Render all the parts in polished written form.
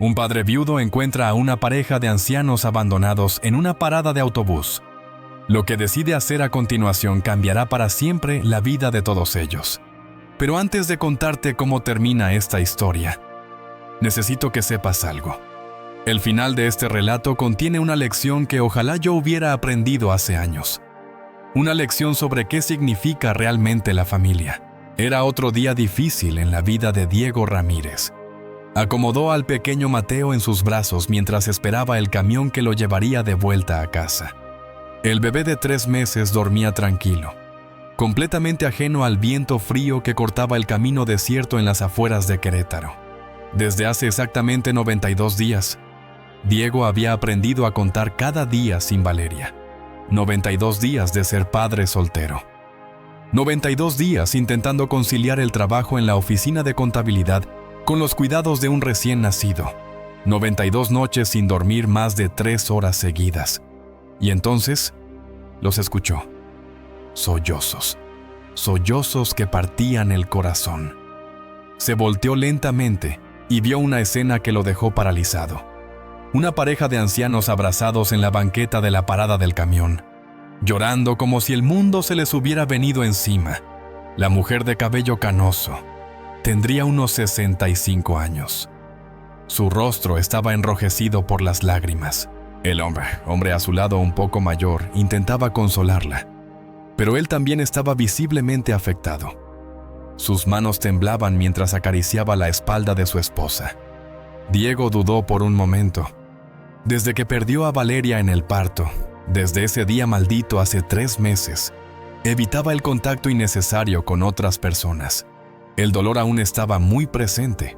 Un padre viudo encuentra a una pareja de ancianos abandonados en una parada de autobús. Lo que decide hacer a continuación cambiará para siempre la vida de todos ellos. Pero antes de contarte cómo termina esta historia, necesito que sepas algo. El final de este relato contiene una lección que ojalá yo hubiera aprendido hace años. Una lección sobre qué significa realmente la familia. Era otro día difícil en la vida de Diego Ramírez. Acomodó al pequeño Mateo en sus brazos mientras esperaba el camión que lo llevaría de vuelta a casa. El bebé de 3 meses dormía tranquilo, completamente ajeno al viento frío que cortaba el camino desierto en las afueras de Querétaro. Desde hace exactamente 92 días, Diego había aprendido a contar cada día sin Valeria. 92 días de ser padre soltero. 92 días intentando conciliar el trabajo en la oficina de contabilidad con los cuidados de un recién nacido. 92 noches sin dormir más de 3 horas seguidas. Y entonces, los escuchó. Sollozos. Sollozos que partían el corazón. Se volteó lentamente y vio una escena que lo dejó paralizado. Una pareja de ancianos abrazados en la banqueta de la parada del camión, llorando como si el mundo se les hubiera venido encima. La mujer de cabello canoso tendría unos 65 años. Su rostro estaba enrojecido por las lágrimas. El hombre a su lado un poco mayor, intentaba consolarla, pero él también estaba visiblemente afectado. Sus manos temblaban mientras acariciaba la espalda de su esposa. Diego dudó por un momento. Desde que perdió a Valeria en el parto, desde ese día maldito hace 3 meses, evitaba el contacto innecesario con otras personas. El dolor aún estaba muy presente.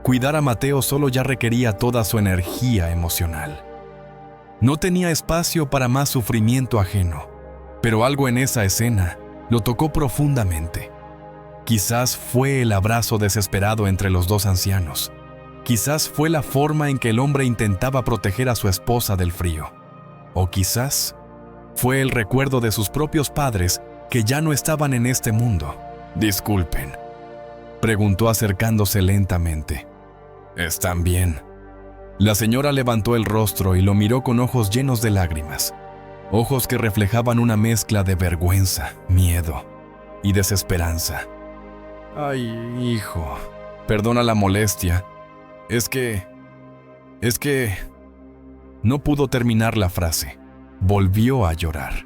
Cuidar a Mateo solo ya requería toda su energía emocional. No tenía espacio para más sufrimiento ajeno, pero algo en esa escena lo tocó profundamente. Quizás fue el abrazo desesperado entre los dos ancianos. Quizás fue la forma en que el hombre intentaba proteger a su esposa del frío. O quizás fue el recuerdo de sus propios padres que ya no estaban en este mundo. «Disculpen», preguntó acercándose lentamente. «¿Están bien?» La señora levantó el rostro y lo miró con ojos llenos de lágrimas. Ojos que reflejaban una mezcla de vergüenza, miedo y desesperanza. «Ay, hijo, perdona la molestia. Es que... No pudo terminar la frase. Volvió a llorar.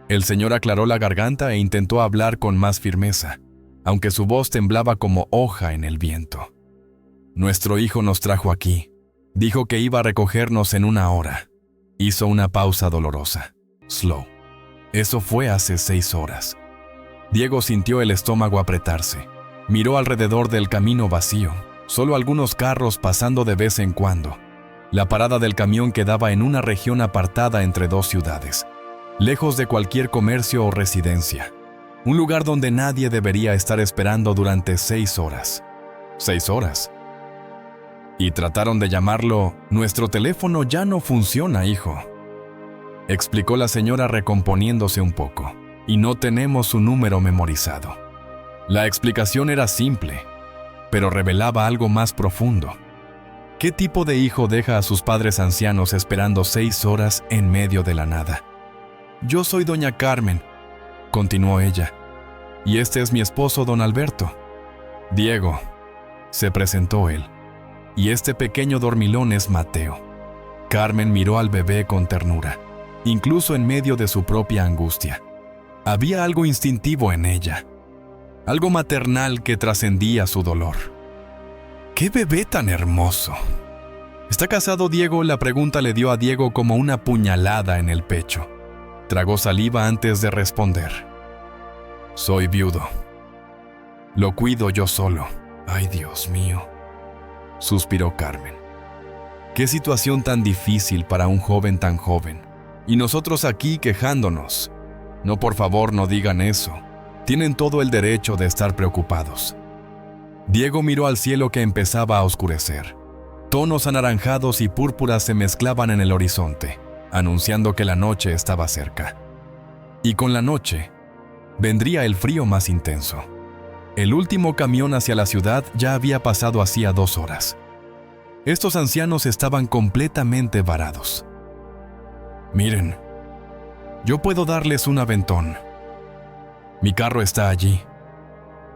El señor aclaró la garganta e intentó hablar con más firmeza, aunque su voz temblaba como hoja en el viento. «Nuestro hijo nos trajo aquí. Dijo que iba a recogernos en 1 hora». Hizo una pausa dolorosa. Slow. Eso fue hace 6 horas. Diego sintió el estómago apretarse. Miró alrededor del camino vacío, solo algunos carros pasando de vez en cuando. La parada del camión quedaba en una región apartada entre 2 ciudades, lejos de cualquier comercio o residencia. Un lugar donde nadie debería estar esperando durante 6 horas. 6 horas. Y trataron de llamarlo, «Nuestro teléfono ya no funciona, hijo», explicó la señora recomponiéndose un poco, «y no tenemos su número memorizado». La explicación era simple, pero revelaba algo más profundo. ¿Qué tipo de hijo deja a sus padres ancianos esperando 6 horas en medio de la nada? «Yo soy doña Carmen», continuó ella, «y este es mi esposo, don Alberto». «Diego», se presentó él, «y este pequeño dormilón es Mateo». Carmen miró al bebé con ternura, incluso en medio de su propia angustia. Había algo instintivo en ella, algo maternal que trascendía su dolor. «¡Qué bebé tan hermoso!» ¿Está casado Diego? La pregunta le dio a Diego como una puñalada en el pecho. Tragó saliva antes de responder. «Soy viudo. Lo cuido yo solo». «Ay, Dios mío», suspiró Carmen. «Qué situación tan difícil para un joven tan joven. Y nosotros aquí quejándonos». «No, por favor, no digan eso. Tienen todo el derecho de estar preocupados». Diego miró al cielo que empezaba a oscurecer. Tonos anaranjados y púrpuras se mezclaban en el horizonte, anunciando que la noche estaba cerca. Y con la noche, vendría el frío más intenso. El último camión hacia la ciudad ya había pasado hacía 2 horas. Estos ancianos estaban completamente varados. «Miren, yo puedo darles un aventón. Mi carro está allí».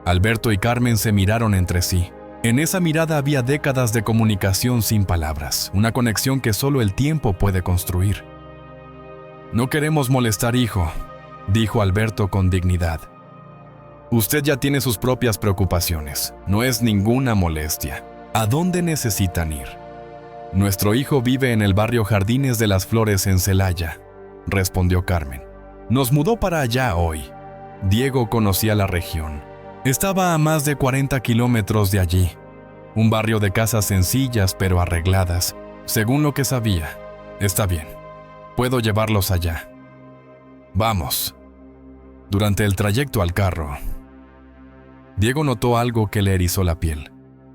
Alberto y Carmen se miraron entre sí. En esa mirada había décadas de comunicación sin palabras, una conexión que solo el tiempo puede construir. «No queremos molestar, hijo», dijo Alberto con dignidad. «Usted ya tiene sus propias preocupaciones. No es ninguna molestia. ¿A dónde necesitan ir?» «Nuestro hijo vive en el barrio Jardines de las Flores en Celaya», respondió Carmen. «Nos mudó para allá hoy». Diego conocía la región. Estaba a más de 40 kilómetros de allí. Un barrio de casas sencillas pero arregladas, según lo que sabía. «Está bien. Puedo llevarlos allá. Vamos». Durante el trayecto al carro, Diego notó algo que le erizó la piel.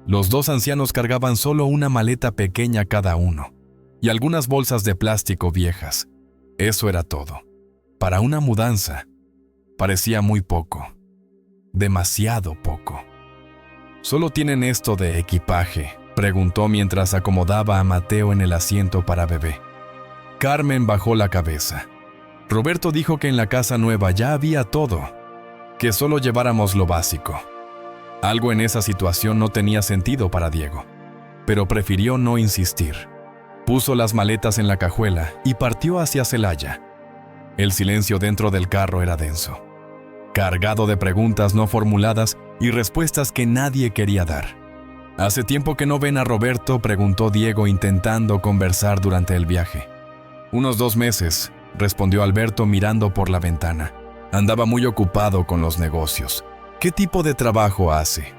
Los dos ancianos cargaban solo una maleta pequeña cada uno y algunas bolsas de plástico viejas. Eso era todo. Para una mudanza, parecía muy poco. Demasiado poco. «¿Solo tienen esto de equipaje?», preguntó mientras acomodaba a Mateo en el asiento para bebé. Carmen bajó la cabeza. Roberto dijo que en la casa nueva ya había todo, que solo lleváramos lo básico. Algo en esa situación no tenía sentido para Diego, pero prefirió no insistir. Puso las maletas en la cajuela y partió hacia Celaya. El silencio dentro del carro era denso, cargado de preguntas no formuladas y respuestas que nadie quería dar. «¿Hace tiempo que no ven a Roberto?», preguntó Diego intentando conversar durante el viaje. «Unos 2 meses», respondió Alberto mirando por la ventana. «Andaba muy ocupado con los negocios». «¿Qué tipo de trabajo hace?».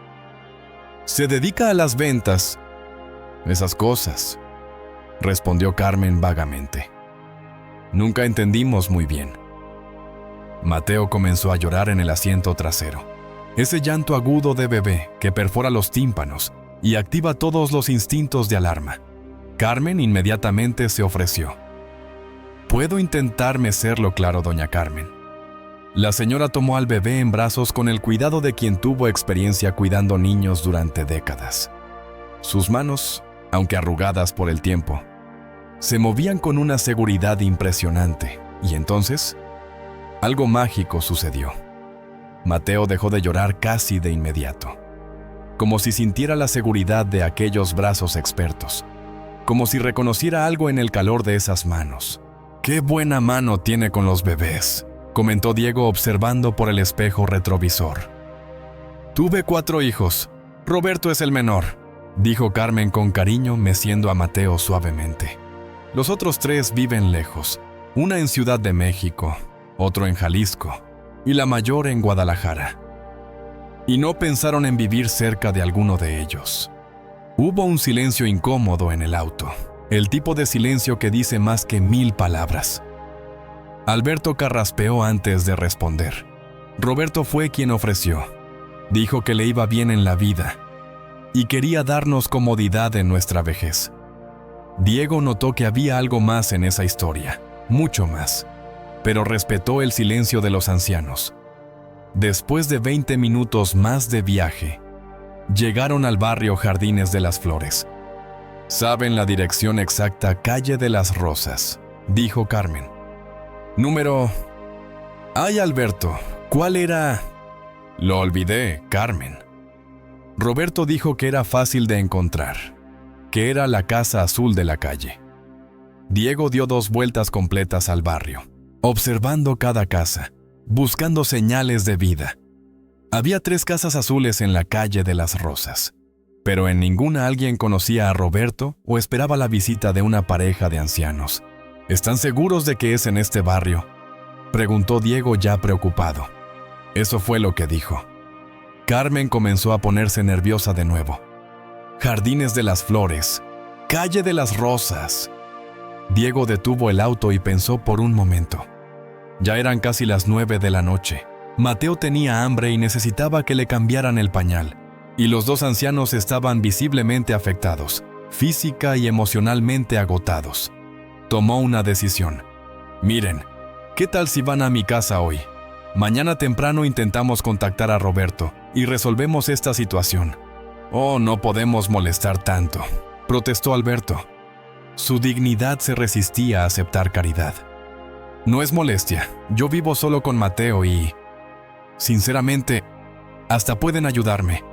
«Se dedica a las ventas». «Esas cosas», respondió Carmen vagamente. «Nunca entendimos muy bien». Mateo comenzó a llorar en el asiento trasero. Ese llanto agudo de bebé que perfora los tímpanos y activa todos los instintos de alarma. Carmen inmediatamente se ofreció. «Puedo intentar mecerlo claro, doña Carmen». La señora tomó al bebé en brazos con el cuidado de quien tuvo experiencia cuidando niños durante décadas. Sus manos, aunque arrugadas por el tiempo, se movían con una seguridad impresionante, y entonces, algo mágico sucedió. Mateo dejó de llorar casi de inmediato, como si sintiera la seguridad de aquellos brazos expertos, como si reconociera algo en el calor de esas manos. «Qué buena mano tiene con los bebés», comentó Diego observando por el espejo retrovisor. «Tuve 4 hijos. Roberto es el menor», dijo Carmen con cariño, meciendo a Mateo suavemente. «Los otros 3 viven lejos, una en Ciudad de México, otro en Jalisco, y la mayor en Guadalajara. Y no pensaron en vivir cerca de alguno de ellos». Hubo un silencio incómodo en el auto, el tipo de silencio que dice más que 1000 palabras. Alberto carraspeó antes de responder. Roberto fue quien ofreció. Dijo que le iba bien en la vida y quería darnos comodidad en nuestra vejez. Diego notó que había algo más en esa historia, mucho más, pero respetó el silencio de los ancianos. Después de 20 minutos más de viaje, llegaron al barrio Jardines de las Flores. «Saben la dirección exacta, calle de las Rosas», dijo Carmen. «Número...». «Ay, Alberto, ¿cuál era...?» «Lo olvidé, Carmen». Roberto dijo que era fácil de encontrar, que era la casa azul de la calle. Diego dio 2 vueltas completas al barrio, observando cada casa, buscando señales de vida. Había 3 casas azules en la calle de las Rosas, pero en ninguna alguien conocía a Roberto o esperaba la visita de una pareja de ancianos. «¿Están seguros de que es en este barrio?», preguntó Diego ya preocupado. Eso fue lo que dijo. Carmen comenzó a ponerse nerviosa de nuevo. «Jardines de las Flores, calle de las Rosas». Diego detuvo el auto y pensó por un momento. Ya eran casi las 9 de la noche. Mateo tenía hambre y necesitaba que le cambiaran el pañal, y los 2 ancianos estaban visiblemente afectados, física y emocionalmente agotados. Tomó una decisión. «Miren, ¿qué tal si van a mi casa hoy? Mañana temprano intentamos contactar a Roberto y resolvemos esta situación». «Oh, no podemos molestar tanto», protestó Alberto. Su dignidad se resistía a aceptar caridad. No es molestia, yo vivo solo con Mateo y, sinceramente, hasta pueden ayudarme.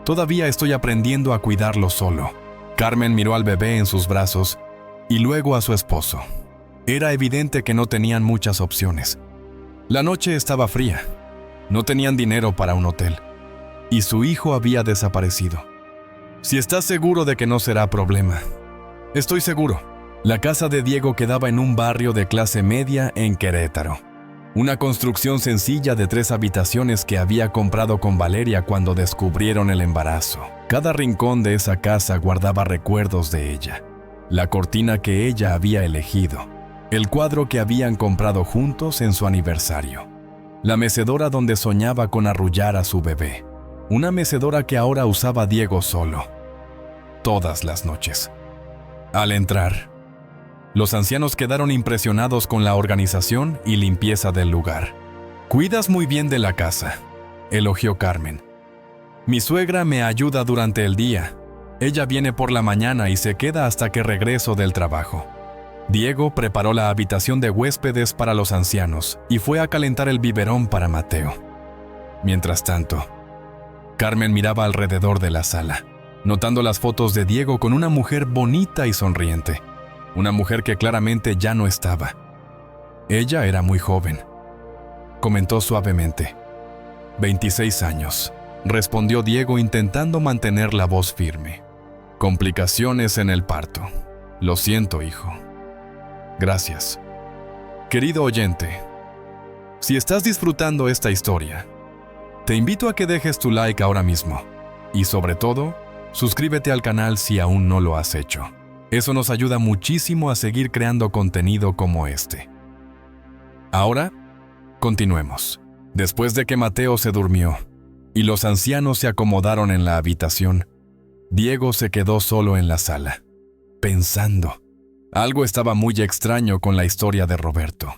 Todavía estoy aprendiendo a cuidarlo solo. Carmen miró al bebé en sus brazos y luego a su esposo. Era evidente que no tenían muchas opciones. La noche estaba fría. No tenían dinero para un hotel. Y su hijo había desaparecido. Si estás seguro de que no será problema. Estoy seguro. La casa de Diego quedaba en un barrio de clase media en Querétaro. Una construcción sencilla de 3 habitaciones que había comprado con Valeria cuando descubrieron el embarazo. Cada rincón de esa casa guardaba recuerdos de ella. La cortina que ella había elegido. El cuadro que habían comprado juntos en su aniversario. La mecedora donde soñaba con arrullar a su bebé. Una mecedora que ahora usaba Diego solo. Todas las noches. Al entrar, los ancianos quedaron impresionados con la organización y limpieza del lugar. «Cuidas muy bien de la casa», elogió Carmen. «Mi suegra me ayuda durante el día. Ella viene por la mañana y se queda hasta que regreso del trabajo». Diego preparó la habitación de huéspedes para los ancianos y fue a calentar el biberón para Mateo. Mientras tanto, Carmen miraba alrededor de la sala, notando las fotos de Diego con una mujer bonita y sonriente. Una mujer que claramente ya no estaba. Ella era muy joven. Comentó suavemente. 26 años, respondió Diego intentando mantener la voz firme. Complicaciones en el parto. Lo siento, hijo. Gracias. Querido oyente, si estás disfrutando esta historia, te invito a que dejes tu like ahora mismo. Y sobre todo, suscríbete al canal si aún no lo has hecho. Eso nos ayuda muchísimo a seguir creando contenido como este. Ahora, continuemos. Después de que Mateo se durmió y los ancianos se acomodaron en la habitación, Diego se quedó solo en la sala, pensando. Algo estaba muy extraño con la historia de Roberto.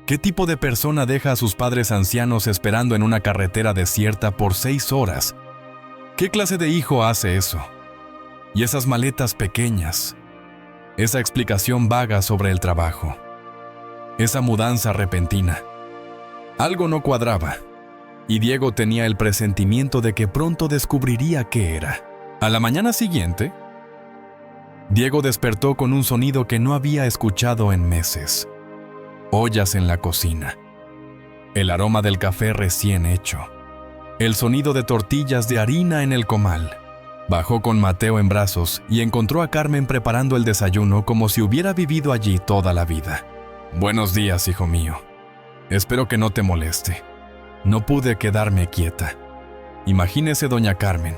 ¿Qué tipo de persona deja a sus padres ancianos esperando en una carretera desierta por 6 horas? ¿Qué clase de hijo hace eso? Y esas maletas pequeñas, esa explicación vaga sobre el trabajo, esa mudanza repentina. Algo no cuadraba, y Diego tenía el presentimiento de que pronto descubriría qué era. A la mañana siguiente, Diego despertó con un sonido que no había escuchado en meses. Ollas en la cocina, el aroma del café recién hecho, el sonido de tortillas de harina en el comal. Bajó con Mateo en brazos y encontró a Carmen preparando el desayuno como si hubiera vivido allí toda la vida. «Buenos días, hijo mío. Espero que no te moleste. No pude quedarme quieta. Imagínese, doña Carmen.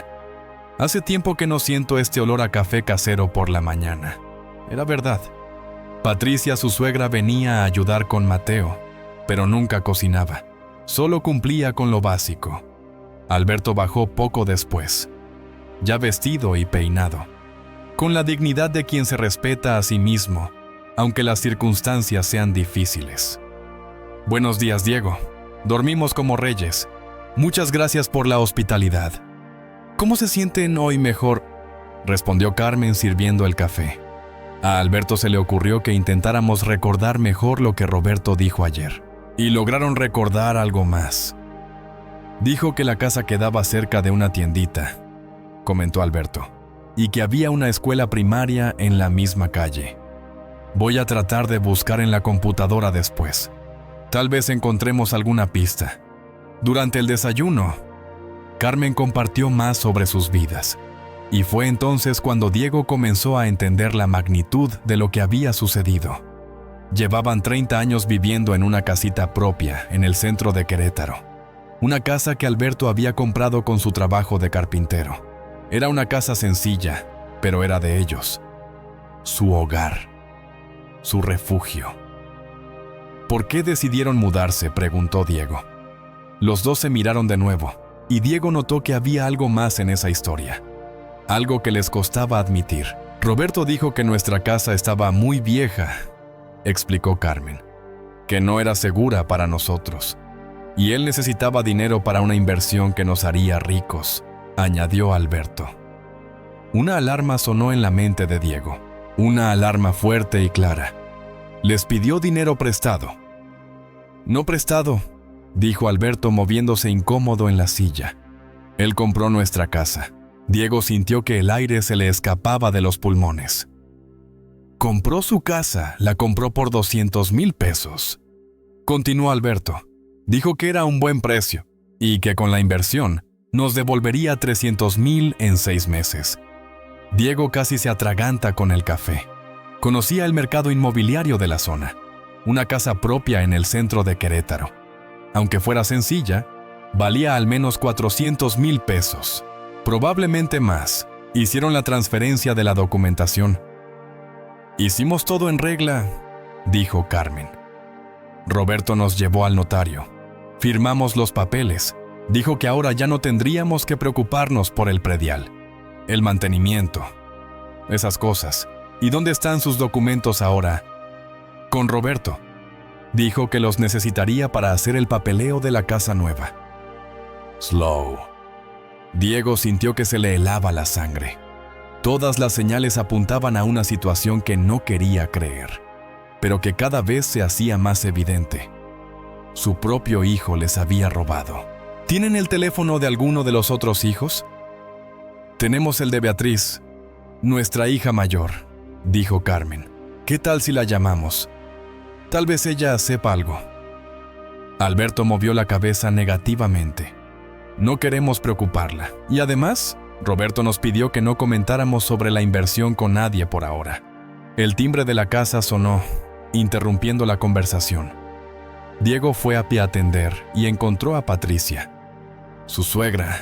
Hace tiempo que no siento este olor a café casero por la mañana». Era verdad. Patricia, su suegra, venía a ayudar con Mateo, pero nunca cocinaba. Solo cumplía con lo básico. Alberto bajó poco después, ya vestido y peinado, con la dignidad de quien se respeta a sí mismo, aunque las circunstancias sean difíciles. «Buenos días, Diego. Dormimos como reyes. Muchas gracias por la hospitalidad. ¿Cómo se sienten hoy mejor?», respondió Carmen sirviendo el café. A Alberto se le ocurrió que intentáramos recordar mejor lo que Roberto dijo ayer. Y lograron recordar algo más. Dijo que la casa quedaba cerca de una tiendita, comentó Alberto, y que había una escuela primaria en la misma calle. Voy a tratar de buscar en la computadora después. Tal vez encontremos alguna pista. Durante el desayuno, Carmen compartió más sobre sus vidas, y fue entonces cuando Diego comenzó a entender la magnitud de lo que había sucedido. Llevaban 30 años viviendo en una casita propia en el centro de Querétaro, una casa que Alberto había comprado con su trabajo de carpintero. Era una casa sencilla, pero era de ellos. Su hogar. Su refugio. ¿Por qué decidieron mudarse?, preguntó Diego. Los dos se miraron de nuevo, y Diego notó que había algo más en esa historia. Algo que les costaba admitir. Roberto dijo que nuestra casa estaba muy vieja, explicó Carmen, que no era segura para nosotros, y él necesitaba dinero para una inversión que nos haría ricos, añadió Alberto. Una alarma sonó en la mente de Diego. Una alarma fuerte y clara. Les pidió dinero prestado. No prestado, dijo Alberto moviéndose incómodo en la silla. Él compró nuestra casa. Diego sintió que el aire se le escapaba de los pulmones. Compró su casa, la compró por 200,000 pesos. Continuó Alberto. Dijo que era un buen precio y que con la inversión nos devolvería 300,000 en 6 meses. Diego casi se atraganta con el café. Conocía el mercado inmobiliario de la zona, una casa propia en el centro de Querétaro. Aunque fuera sencilla, valía al menos 400,000 pesos. Probablemente más. Hicieron la transferencia de la documentación. Hicimos todo en regla, dijo Carmen. Roberto nos llevó al notario. Firmamos los papeles. Dijo que ahora ya no tendríamos que preocuparnos por el predial, el mantenimiento, esas cosas. ¿Y dónde están sus documentos ahora? Con Roberto. Dijo que los necesitaría para hacer el papeleo de la casa nueva. Slow. Diego sintió que se le helaba la sangre. Todas las señales apuntaban a una situación que no quería creer, pero que cada vez se hacía más evidente. Su propio hijo les había robado. ¿Tienen el teléfono de alguno de los otros hijos? Tenemos el de Beatriz, nuestra hija mayor, dijo Carmen. ¿Qué tal si la llamamos? Tal vez ella sepa algo. Alberto movió la cabeza negativamente. No queremos preocuparla. Y además, Roberto nos pidió que no comentáramos sobre la inversión con nadie por ahora. El timbre de la casa sonó, interrumpiendo la conversación. Diego fue a pie a atender y encontró a Patricia, su suegra,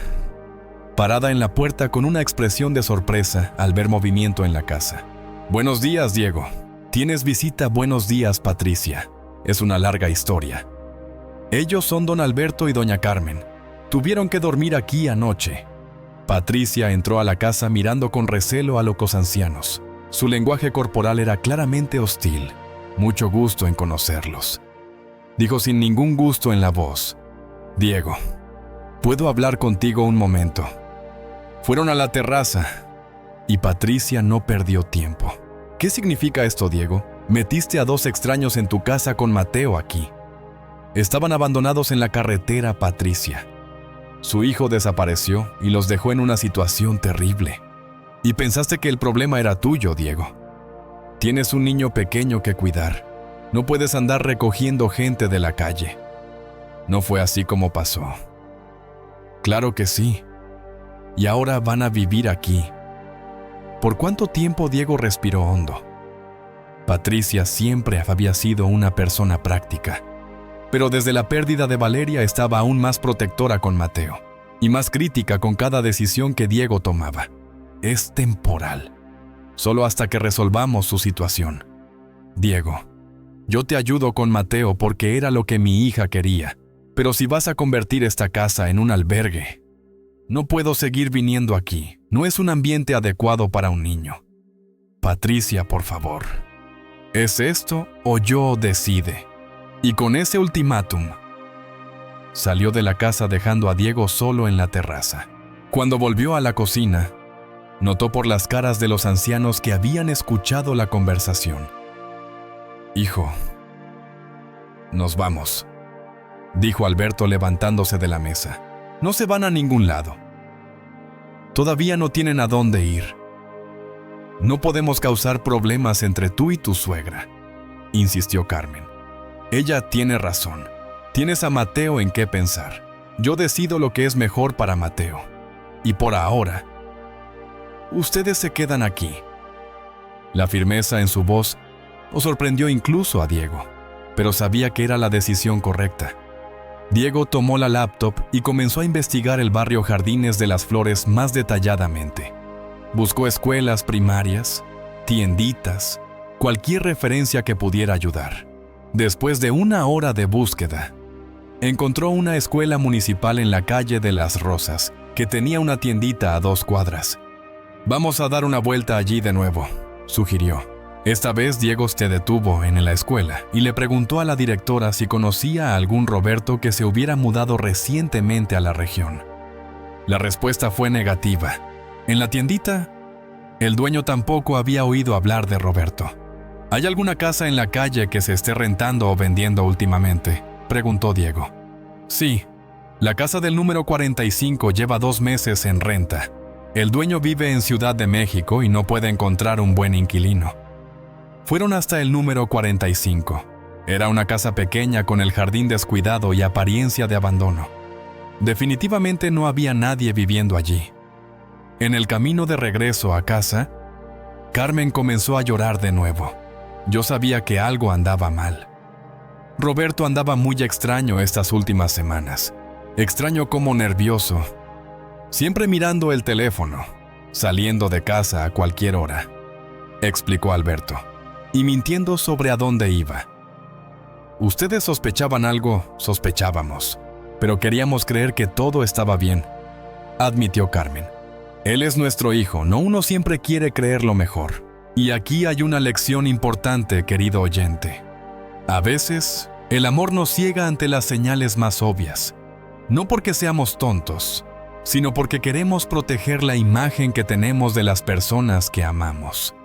parada en la puerta con una expresión de sorpresa al ver movimiento en la casa. Buenos días, Diego. Tienes visita. Buenos días, Patricia. Es una larga historia. Ellos son don Alberto y doña Carmen. Tuvieron que dormir aquí anoche. Patricia entró a la casa mirando con recelo a los ancianos. Su lenguaje corporal era claramente hostil. Mucho gusto en conocerlos, dijo sin ningún gusto en la voz. Diego, ¿puedo hablar contigo un momento? Fueron a la terraza y Patricia no perdió tiempo. ¿Qué significa esto, Diego? Metiste a 2 extraños en tu casa con Mateo aquí. Estaban abandonados en la carretera, Patricia. Su hijo desapareció y los dejó en una situación terrible. Y pensaste que el problema era tuyo, Diego. Tienes un niño pequeño que cuidar. No puedes andar recogiendo gente de la calle. No fue así como pasó. Claro que sí. Y ahora van a vivir aquí. ¿Por cuánto tiempo? Diego respiró hondo. Patricia siempre había sido una persona práctica, pero desde la pérdida de Valeria estaba aún más protectora con Mateo y más crítica con cada decisión que Diego tomaba. Es temporal, solo hasta que resolvamos su situación. Diego, yo te ayudo con Mateo porque era lo que mi hija quería, pero si vas a convertir esta casa en un albergue, no puedo seguir viniendo aquí. No es un ambiente adecuado para un niño. Patricia, por favor. ¿Es esto o yo decide? Y con ese ultimátum, salió de la casa dejando a Diego solo en la terraza. Cuando volvió a la cocina, notó por las caras de los ancianos que habían escuchado la conversación. Hijo, nos vamos, dijo Alberto levantándose de la mesa. No se van a ningún lado. Todavía no tienen a dónde ir. No podemos causar problemas entre tú y tu suegra, insistió Carmen. Ella tiene razón. Tienes a Mateo en qué pensar. Yo decido lo que es mejor para Mateo. Y por ahora, ustedes se quedan aquí. La firmeza en su voz sorprendió incluso a Diego, pero sabía que era la decisión correcta. Diego tomó la laptop y comenzó a investigar el barrio Jardines de las Flores más detalladamente. Buscó escuelas primarias, tienditas, cualquier referencia que pudiera ayudar. Después de 1 hora de búsqueda, encontró una escuela municipal en la calle de Las Rosas, que tenía una tiendita a 2 cuadras. Vamos a dar una vuelta allí de nuevo, sugirió. Esta vez Diego se detuvo en la escuela y le preguntó a la directora si conocía a algún Roberto que se hubiera mudado recientemente a la región. La respuesta fue negativa. En la tiendita El dueño tampoco había oído hablar de Roberto. ¿Hay alguna casa en la calle que se esté rentando o vendiendo últimamente?, preguntó Diego. Sí, la casa del número 45 lleva 2 meses en renta. El dueño vive en Ciudad de México y no puede encontrar un buen inquilino. Fueron hasta el número 45. Era una casa pequeña con el jardín descuidado y apariencia de abandono. Definitivamente no había nadie viviendo allí. En el camino de regreso a casa, Carmen comenzó a llorar de nuevo. Yo sabía que algo andaba mal. Roberto andaba muy extraño estas últimas semanas. Extraño como nervioso. Siempre mirando el teléfono, saliendo de casa a cualquier hora, explicó Alberto, y mintiendo sobre a dónde iba. Ustedes sospechaban algo, sospechábamos, pero queríamos creer que todo estaba bien, admitió Carmen. Él es nuestro hijo, no uno siempre quiere creer lo mejor. Y aquí hay una lección importante, querido oyente. A veces, el amor nos ciega ante las señales más obvias. No porque seamos tontos, sino porque queremos proteger la imagen que tenemos de las personas que amamos.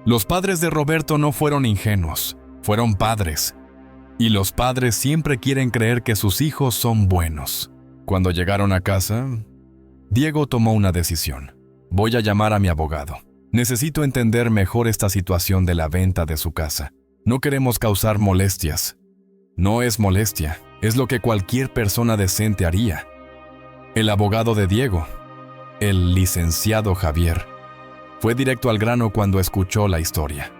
Los padres de Roberto no fueron ingenuos, fueron padres. Y los padres siempre quieren creer que sus hijos son buenos. Cuando llegaron a casa, Diego tomó una decisión. Voy a llamar a mi abogado. Necesito entender mejor esta situación de la venta de su casa. No queremos causar molestias. No es molestia, es lo que cualquier persona decente haría. El abogado de Diego, el licenciado Javier, fue directo al grano cuando escuchó la historia.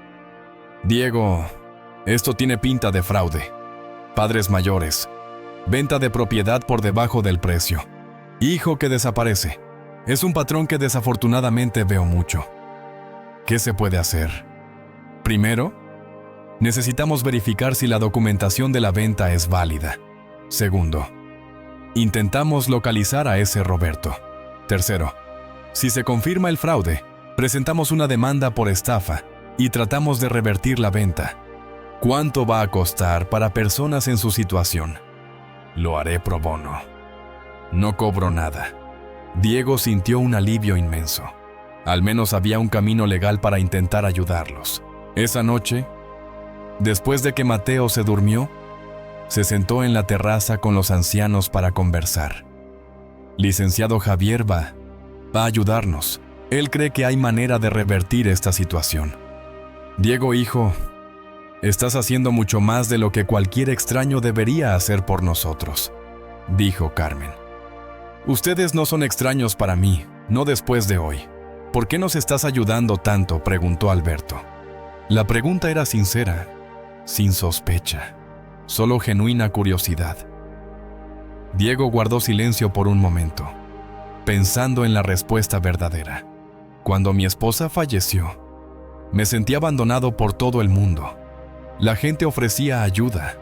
Diego, esto tiene pinta de fraude. Padres mayores, venta de propiedad por debajo del precio, hijo que desaparece. Es un patrón que desafortunadamente veo mucho. ¿Qué se puede hacer? Primero, necesitamos verificar si la documentación de la venta es válida. Segundo, intentamos localizar a ese Roberto. Tercero, si se confirma el fraude, presentamos una demanda por estafa y tratamos de revertir la venta. ¿Cuánto va a costar para personas en su situación? Lo haré pro bono. No cobro nada. Diego sintió un alivio inmenso. Al menos había un camino legal para intentar ayudarlos. Esa noche, después de que Mateo se durmió, se sentó en la terraza con los ancianos para conversar. Licenciado Javier va a ayudarnos. Él cree que hay manera de revertir esta situación. Diego, hijo, estás haciendo mucho más de lo que cualquier extraño debería hacer por nosotros, dijo Carmen. Ustedes no son extraños para mí, no después de hoy. ¿Por qué nos estás ayudando tanto?, preguntó Alberto. La pregunta era sincera, sin sospecha, solo genuina curiosidad. Diego guardó silencio por un momento, pensando en la respuesta verdadera. Cuando mi esposa falleció, me sentí abandonado por todo el mundo. La gente ofrecía ayuda,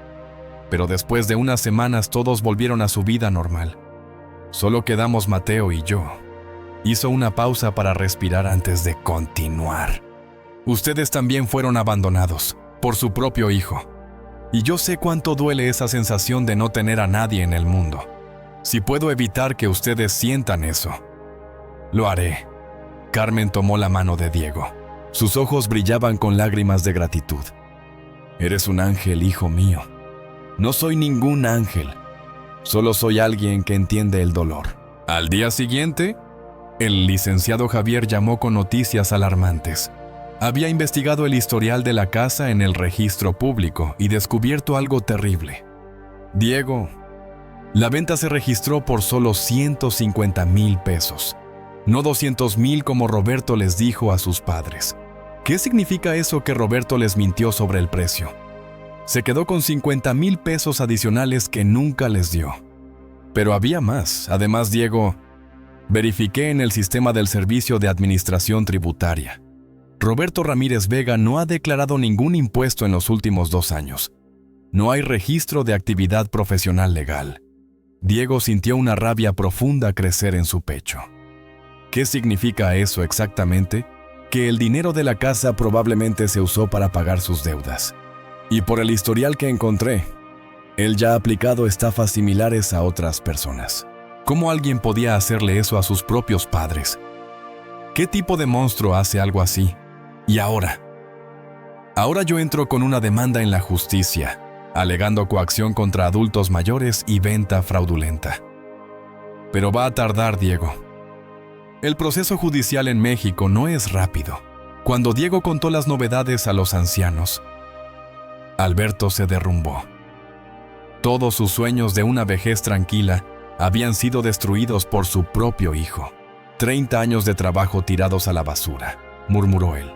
pero después de unas semanas todos volvieron a su vida normal. Solo quedamos Mateo y yo. Hizo una pausa para respirar antes de continuar. Ustedes también fueron abandonados por su propio hijo. Y yo sé cuánto duele esa sensación de no tener a nadie en el mundo. Si puedo evitar que ustedes sientan eso, lo haré. Carmen tomó la mano de Diego. Sus ojos brillaban con lágrimas de gratitud. Eres un ángel, hijo mío. No soy ningún ángel. Solo soy alguien que entiende el dolor. Al día siguiente, el licenciado Javier llamó con noticias alarmantes. Había investigado el historial de la casa en el registro público y descubierto algo terrible. Diego, la venta se registró por solo 150,000 pesos, no 200,000 como Roberto les dijo a sus padres. ¿Qué significa eso que Roberto les mintió sobre el precio? Se quedó con 50,000 pesos adicionales que nunca les dio. Pero había más. Además, Diego, verifiqué en el sistema del Servicio de Administración Tributaria. Roberto Ramírez Vega no ha declarado ningún impuesto en los últimos 2 años. No hay registro de actividad profesional legal. Diego sintió una rabia profunda crecer en su pecho. ¿Qué significa eso exactamente? Que el dinero de la casa probablemente se usó para pagar sus deudas. Y por el historial que encontré, él ya ha aplicado estafas similares a otras personas. ¿Cómo alguien podía hacerle eso a sus propios padres? ¿Qué tipo de monstruo hace algo así? Y ahora yo entro con una demanda en la justicia, alegando coacción contra adultos mayores y venta fraudulenta. Pero va a tardar, Diego. El proceso judicial en México no es rápido. Cuando Diego contó las novedades a los ancianos, Alberto se derrumbó. Todos sus sueños de una vejez tranquila habían sido destruidos por su propio hijo. 30 años de trabajo tirados a la basura, murmuró él.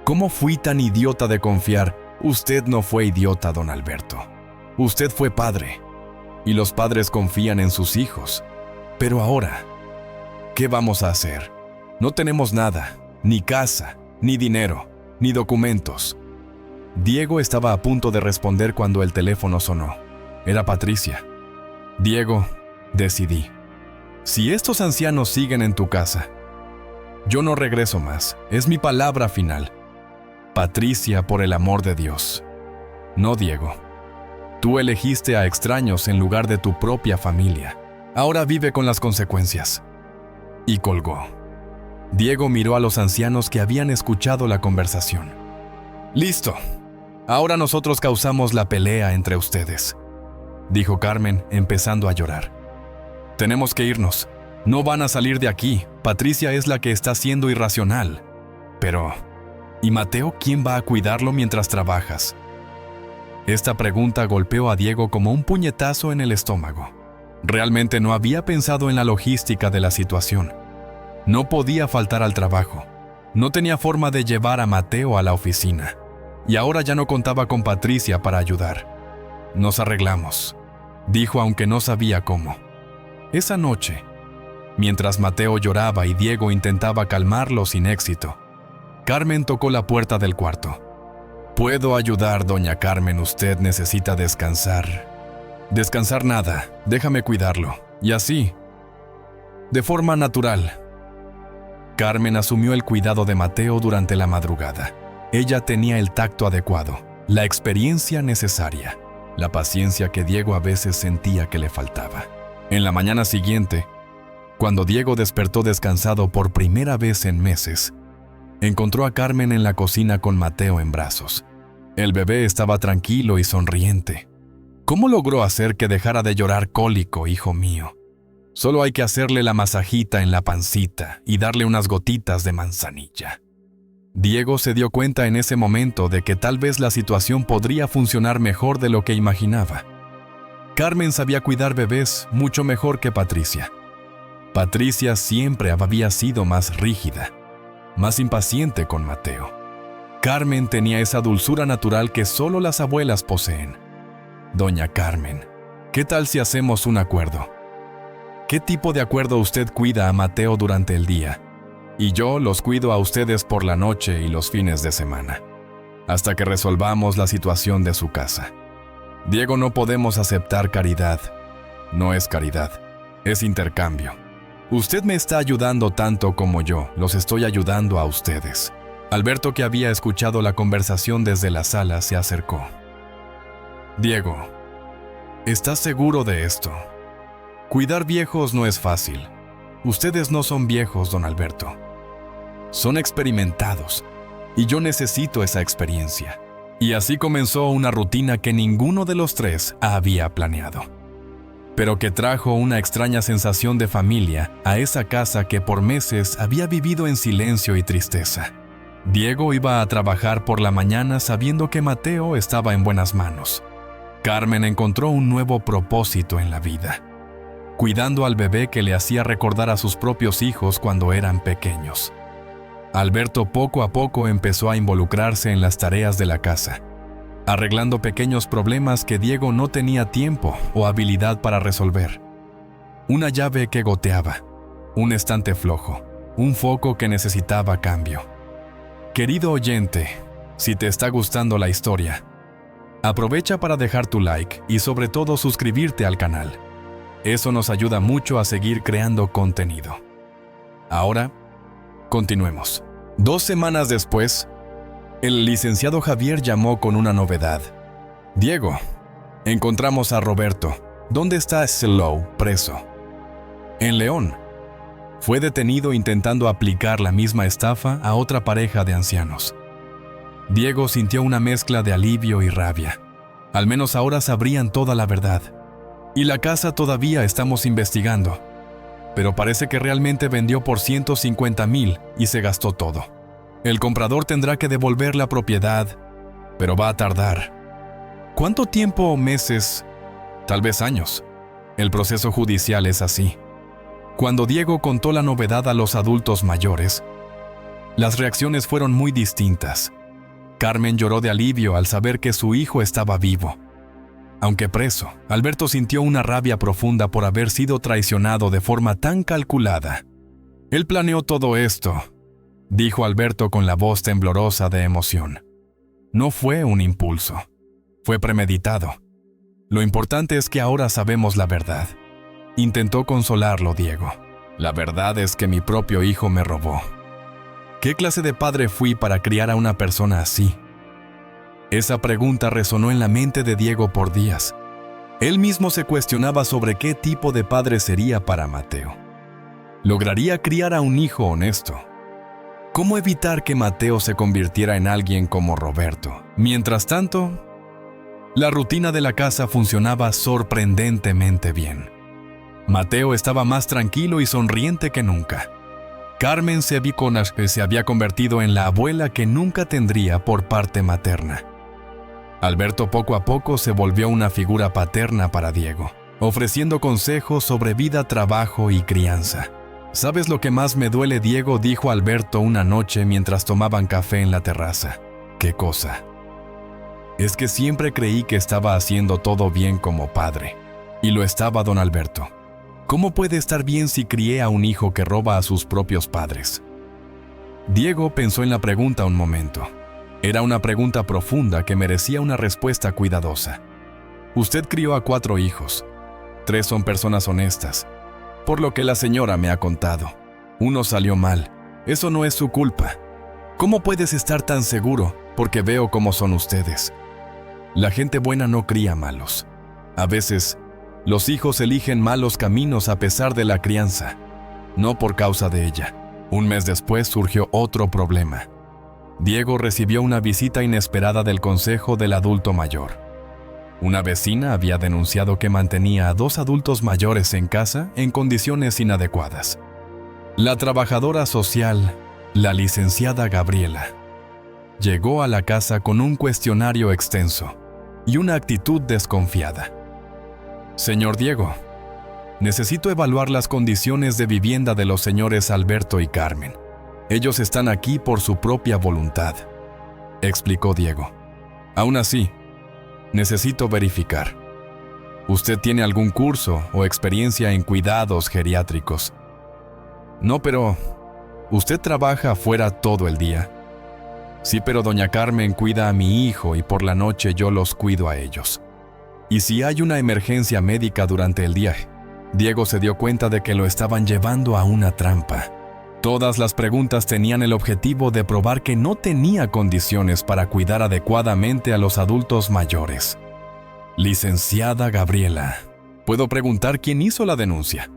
¿Cómo fui tan idiota de confiar? Usted no fue idiota, don Alberto. Usted fue padre. Y los padres confían en sus hijos. Pero ahora, ¿qué vamos a hacer? No tenemos nada, ni casa, ni dinero, ni documentos. Diego estaba a punto de responder cuando el teléfono sonó. Era Patricia. Diego, decidí. Si estos ancianos siguen en tu casa, yo no regreso más. Es mi palabra final. Patricia, por el amor de Dios. No, Diego. Tú elegiste a extraños en lugar de tu propia familia. Ahora vive con las consecuencias. Y colgó. Diego miró a los ancianos que habían escuchado la conversación. Listo. Ahora nosotros causamos la pelea entre ustedes, dijo Carmen, empezando a llorar. Tenemos que irnos. No van a salir de aquí. Patricia es la que está siendo irracional. Pero, ¿y Mateo quién va a cuidarlo mientras trabajas? Esta pregunta golpeó a Diego como un puñetazo en el estómago. Realmente no había pensado en la logística de la situación. No podía faltar al trabajo. No tenía forma de llevar a Mateo a la oficina. Y ahora ya no contaba con Patricia para ayudar. Nos arreglamos, dijo aunque no sabía cómo. Esa noche, mientras Mateo lloraba y Diego intentaba calmarlo sin éxito, Carmen tocó la puerta del cuarto. «¿Puedo ayudar, doña Carmen? Usted necesita descansar». «Descansar nada, déjame cuidarlo». Y así, de forma natural, Carmen asumió el cuidado de Mateo durante la madrugada. Ella tenía el tacto adecuado, la experiencia necesaria, la paciencia que Diego a veces sentía que le faltaba. En la mañana siguiente, cuando Diego despertó descansado por primera vez en meses, encontró a Carmen en la cocina con Mateo en brazos. El bebé estaba tranquilo y sonriente. ¿Cómo logró hacer que dejara de llorar cólico, hijo mío? Solo hay que hacerle la masajita en la pancita y darle unas gotitas de manzanilla. Diego se dio cuenta en ese momento de que tal vez la situación podría funcionar mejor de lo que imaginaba. Carmen sabía cuidar bebés mucho mejor que Patricia. Patricia siempre había sido más rígida, más impaciente con Mateo. Carmen tenía esa dulzura natural que solo las abuelas poseen. Doña Carmen, ¿qué tal si hacemos un acuerdo? ¿Qué tipo de acuerdo usted cuida a Mateo durante el día? Y yo los cuido a ustedes por la noche y los fines de semana, hasta que resolvamos la situación de su casa. Diego, no podemos aceptar caridad. No es caridad, es intercambio. Usted me está ayudando tanto como yo los estoy ayudando a ustedes. Alberto, que había escuchado la conversación desde la sala, se acercó. Diego, ¿estás seguro de esto? Cuidar viejos no es fácil. Ustedes no son viejos, don Alberto. Son experimentados, y yo necesito esa experiencia. Y así comenzó una rutina que ninguno de los tres había planeado, pero que trajo una extraña sensación de familia a esa casa que por meses había vivido en silencio y tristeza. Diego iba a trabajar por la mañana sabiendo que Mateo estaba en buenas manos. Carmen encontró un nuevo propósito en la vida, cuidando al bebé que le hacía recordar a sus propios hijos cuando eran pequeños. Alberto poco a poco empezó a involucrarse en las tareas de la casa, arreglando pequeños problemas que Diego no tenía tiempo o habilidad para resolver. Una llave que goteaba, un estante flojo, un foco que necesitaba cambio. Querido oyente, si te está gustando la historia, aprovecha para dejar tu like y sobre todo suscribirte al canal. Eso nos ayuda mucho a seguir creando contenido. Ahora, continuemos. 2 semanas después, el licenciado Javier llamó con una novedad. Diego, encontramos a Roberto. ¿Dónde está Slow preso? En León. Fue detenido intentando aplicar la misma estafa a otra pareja de ancianos. Diego sintió una mezcla de alivio y rabia. Al menos ahora sabrían toda la verdad. Y la casa todavía estamos investigando. Pero parece que realmente vendió por 150,000 y se gastó todo. El comprador tendrá que devolver la propiedad, pero va a tardar. ¿Cuánto tiempo? ¿Meses? Tal vez años. El proceso judicial es así. Cuando Diego contó la novedad a los adultos mayores, las reacciones fueron muy distintas. Carmen lloró de alivio al saber que su hijo estaba vivo. Aunque preso, Alberto sintió una rabia profunda por haber sido traicionado de forma tan calculada. Él planeó todo esto, dijo Alberto con la voz temblorosa de emoción. No fue un impulso, fue premeditado. Lo importante es que ahora sabemos la verdad. Intentó consolarlo Diego. La verdad es que mi propio hijo me robó. ¿Qué clase de padre fui para criar a una persona así? Esa pregunta resonó en la mente de Diego por días. Él mismo se cuestionaba sobre qué tipo de padre sería para Mateo. ¿Lograría criar a un hijo honesto? ¿Cómo evitar que Mateo se convirtiera en alguien como Roberto? Mientras tanto, la rutina de la casa funcionaba sorprendentemente bien. Mateo estaba más tranquilo y sonriente que nunca. Carmen se había convertido en la abuela que nunca tendría por parte materna. Alberto poco a poco se volvió una figura paterna para Diego, ofreciendo consejos sobre vida, trabajo y crianza. ¿Sabes lo que más me duele, Diego?, dijo Alberto una noche mientras tomaban café en la terraza. ¿Qué cosa? Es que siempre creí que estaba haciendo todo bien como padre. Y lo estaba, don Alberto. ¿Cómo puede estar bien si crié a un hijo que roba a sus propios padres? Diego pensó en la pregunta un momento. Era una pregunta profunda que merecía una respuesta cuidadosa. Usted crió a 4 hijos. 3 son personas honestas, por lo que la señora me ha contado. 1 salió mal. Eso no es su culpa. ¿Cómo puedes estar tan seguro? Porque veo cómo son ustedes. La gente buena no cría malos. A veces, los hijos eligen malos caminos a pesar de la crianza, no por causa de ella. Un mes después surgió otro problema. Diego recibió una visita inesperada del consejo del adulto mayor. Una vecina había denunciado que mantenía a 2 adultos mayores en casa en condiciones inadecuadas. La trabajadora social, la licenciada Gabriela, llegó a la casa con un cuestionario extenso y una actitud desconfiada. Señor Diego, necesito evaluar las condiciones de vivienda de los señores Alberto y Carmen. Ellos están aquí por su propia voluntad, explicó Diego. Aún así, necesito verificar. ¿Usted tiene algún curso o experiencia en cuidados geriátricos? No, pero usted trabaja afuera todo el día. Sí, pero doña Carmen cuida a mi hijo y por la noche yo los cuido a ellos. ¿Y si hay una emergencia médica durante el día? Diego se dio cuenta de que lo estaban llevando a una trampa. Todas las preguntas tenían el objetivo de probar que no tenía condiciones para cuidar adecuadamente a los adultos mayores. Licenciada Gabriela, ¿puedo preguntar quién hizo la denuncia?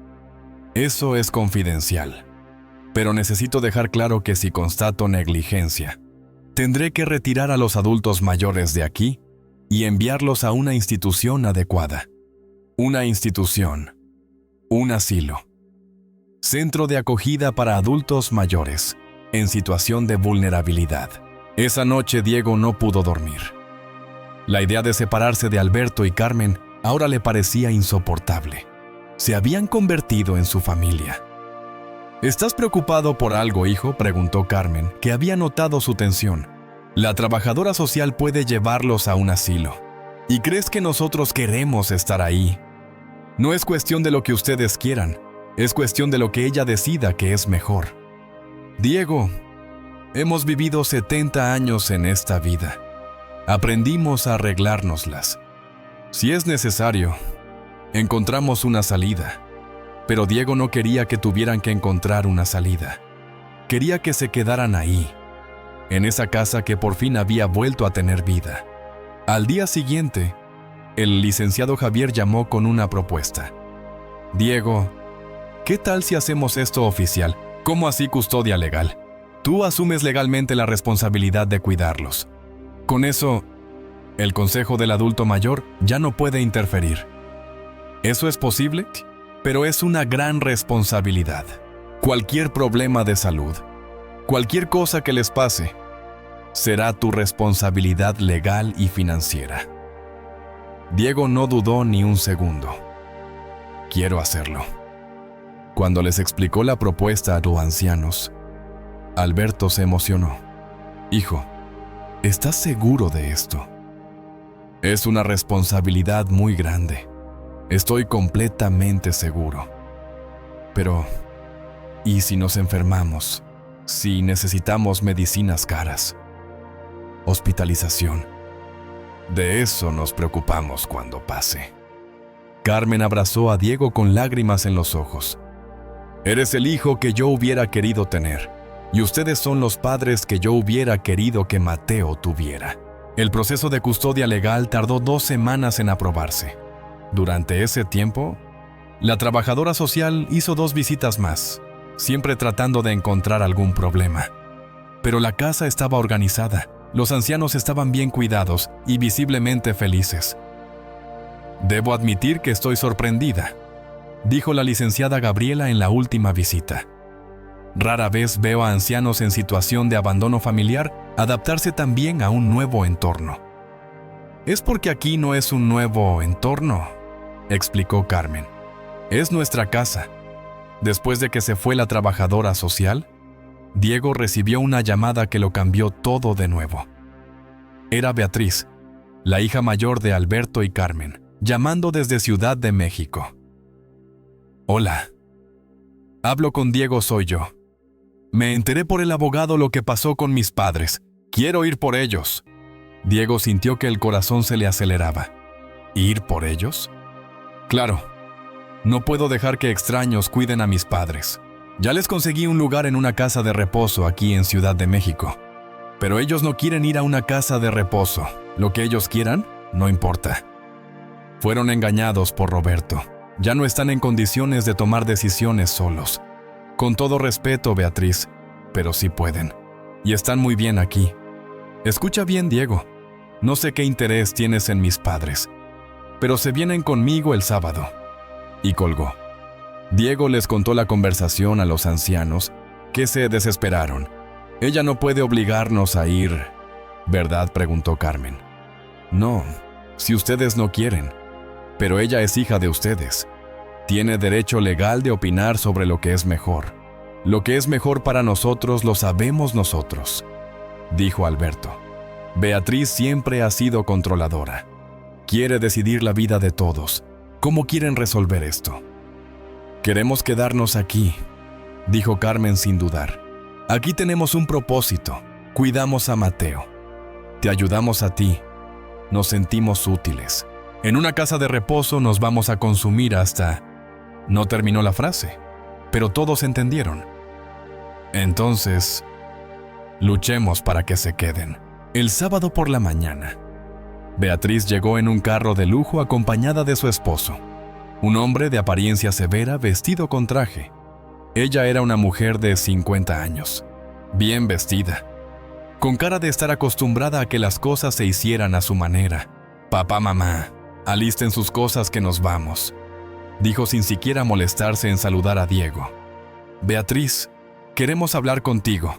Eso es confidencial, pero necesito dejar claro que si constato negligencia, tendré que retirar a los adultos mayores de aquí y enviarlos a una institución adecuada. Una institución, un asilo, centro de acogida para adultos mayores en situación de vulnerabilidad. Esa noche Diego no pudo dormir. La idea de separarse de Alberto y Carmen ahora le parecía insoportable. Se habían convertido en su familia. ¿Estás preocupado por algo, hijo?, preguntó Carmen, que había notado su tensión. La trabajadora social puede llevarlos a un asilo. ¿Y crees que nosotros queremos estar ahí? No es cuestión de lo que ustedes quieran, es cuestión de lo que ella decida que es mejor. Diego, hemos vivido 70 años en esta vida. Aprendimos a arreglárnoslas. Si es necesario, encontramos una salida. Pero Diego no quería que tuvieran que encontrar una salida. Quería que se quedaran ahí, en esa casa que por fin había vuelto a tener vida. Al día siguiente, el licenciado Javier llamó con una propuesta. Diego, ¿Qué tal si hacemos esto oficial? ¿Cómo así custodia legal? Tú asumes legalmente la responsabilidad de cuidarlos. Con eso, el consejo del adulto mayor ya no puede interferir. ¿Eso es posible? Pero es una gran responsabilidad. Cualquier problema de salud, cualquier cosa que les pase, será tu responsabilidad legal y financiera. Diego no dudó ni un segundo. Quiero hacerlo. Cuando les explicó la propuesta a los ancianos, Alberto se emocionó. Hijo, ¿estás seguro de esto? Es una responsabilidad muy grande. Estoy completamente seguro. Pero, ¿y si nos enfermamos? Si necesitamos medicinas caras, hospitalización. De eso nos preocupamos cuando pase. Carmen abrazó a Diego con lágrimas en los ojos. Eres el hijo que yo hubiera querido tener, y ustedes son los padres que yo hubiera querido que Mateo tuviera. El proceso de custodia legal tardó 2 semanas en aprobarse. Durante ese tiempo, la trabajadora social hizo 2 visitas más, siempre tratando de encontrar algún problema. Pero la casa estaba organizada, los ancianos estaban bien cuidados y visiblemente felices. Debo admitir que estoy sorprendida, dijo la licenciada Gabriela en la última visita. Rara vez veo a ancianos en situación de abandono familiar adaptarse también a un nuevo entorno. Es porque aquí no es un nuevo entorno, explicó Carmen. Es nuestra casa. Después de que se fue la trabajadora social, Diego recibió una llamada que lo cambió todo de nuevo. Era Beatriz, la hija mayor de Alberto y Carmen, llamando desde Ciudad de México. Hola. Hablo con Diego, soy yo. Me enteré por el abogado lo que pasó con mis padres. Quiero ir por ellos. Diego sintió que el corazón se le aceleraba. ¿Ir por ellos? Claro. No puedo dejar que extraños cuiden a mis padres. Ya les conseguí un lugar en una casa de reposo aquí en Ciudad de México. Pero ellos no quieren ir a una casa de reposo. Lo que ellos quieran, no importa. Fueron engañados por Roberto. Ya no están en condiciones de tomar decisiones solos. Con todo respeto, Beatriz, pero sí pueden. Y están muy bien aquí. Escucha bien, Diego. No sé qué interés tienes en mis padres, pero se vienen conmigo el sábado. Y colgó. Diego les contó la conversación a los ancianos, que se desesperaron. Ella no puede obligarnos a ir, ¿verdad?, preguntó Carmen. No, si ustedes no quieren. Pero ella es hija de ustedes. Tiene derecho legal de opinar sobre lo que es mejor. Lo que es mejor para nosotros lo sabemos nosotros, dijo Alberto. Beatriz siempre ha sido controladora. Quiere decidir la vida de todos. ¿Cómo quieren resolver esto? Queremos quedarnos aquí, dijo Carmen sin dudar. Aquí tenemos un propósito. Cuidamos a Mateo. Te ayudamos a ti. Nos sentimos útiles. En una casa de reposo nos vamos a consumir hasta... No terminó la frase, pero todos entendieron. Entonces, luchemos para que se queden. El sábado por la mañana, Beatriz llegó en un carro de lujo acompañada de su esposo, un hombre de apariencia severa vestido con traje. Ella era una mujer de 50 años, bien vestida, con cara de estar acostumbrada a que las cosas se hicieran a su manera. Papá, mamá, alisten sus cosas que nos vamos, dijo sin siquiera molestarse en saludar a Diego. Beatriz, queremos hablar contigo,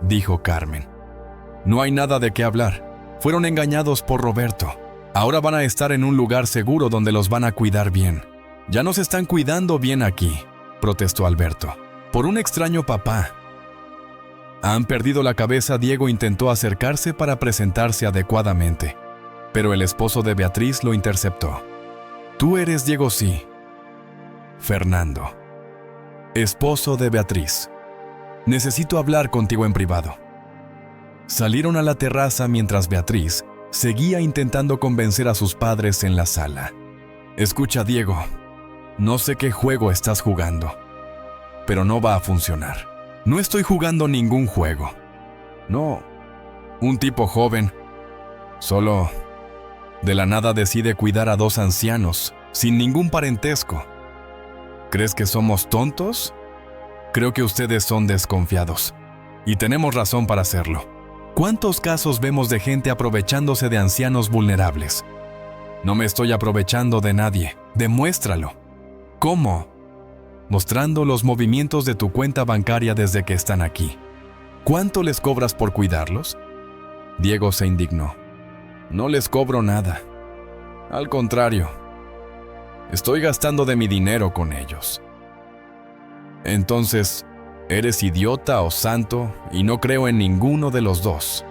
dijo Carmen. No hay nada de qué hablar. Fueron engañados por Roberto. Ahora van a estar en un lugar seguro donde los van a cuidar bien. Ya nos están cuidando bien aquí, protestó Alberto. Por un extraño papá. Han perdido la cabeza. Diego intentó acercarse para presentarse adecuadamente, pero el esposo de Beatriz lo interceptó. Tú eres Diego, sí. Fernando, esposo de Beatriz. Necesito hablar contigo en privado. Salieron a la terraza mientras Beatriz seguía intentando convencer a sus padres en la sala. Escucha, Diego, no sé qué juego estás jugando, pero no va a funcionar. No estoy jugando ningún juego. No, un tipo joven, solo de la nada decide cuidar a 2 ancianos, sin ningún parentesco. ¿Crees que somos tontos? Creo que ustedes son desconfiados. Y tenemos razón para hacerlo. ¿Cuántos casos vemos de gente aprovechándose de ancianos vulnerables? No me estoy aprovechando de nadie. Demuéstralo. ¿Cómo? Mostrando los movimientos de tu cuenta bancaria desde que están aquí. ¿Cuánto les cobras por cuidarlos? Diego se indignó. No les cobro nada. Al contrario, estoy gastando de mi dinero con ellos. Entonces, ¿eres idiota o santo? Y no creo en ninguno de los dos.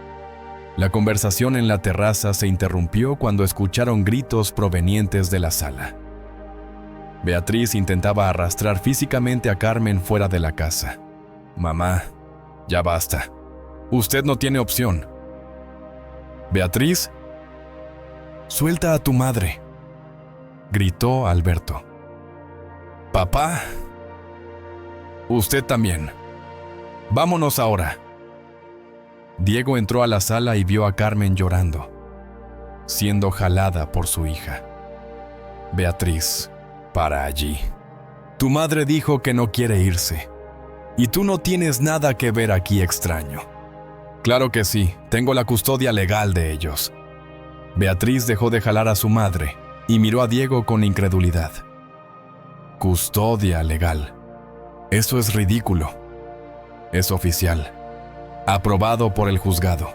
La conversación en la terraza se interrumpió cuando escucharon gritos provenientes de la sala. Beatriz intentaba arrastrar físicamente a Carmen fuera de la casa. Mamá, ya basta. Usted no tiene opción. Beatriz, suelta a tu madre, gritó Alberto. Papá, usted también. Vámonos ahora. Diego entró a la sala y vio a Carmen llorando, siendo jalada por su hija. Beatriz, para allí. Tu madre dijo que no quiere irse. Y tú no tienes nada que ver aquí, extraño. Claro que sí, tengo la custodia legal de ellos. Beatriz dejó de jalar a su madre y miró a Diego con incredulidad. Custodia legal. Eso es ridículo. Es oficial. Aprobado por el juzgado.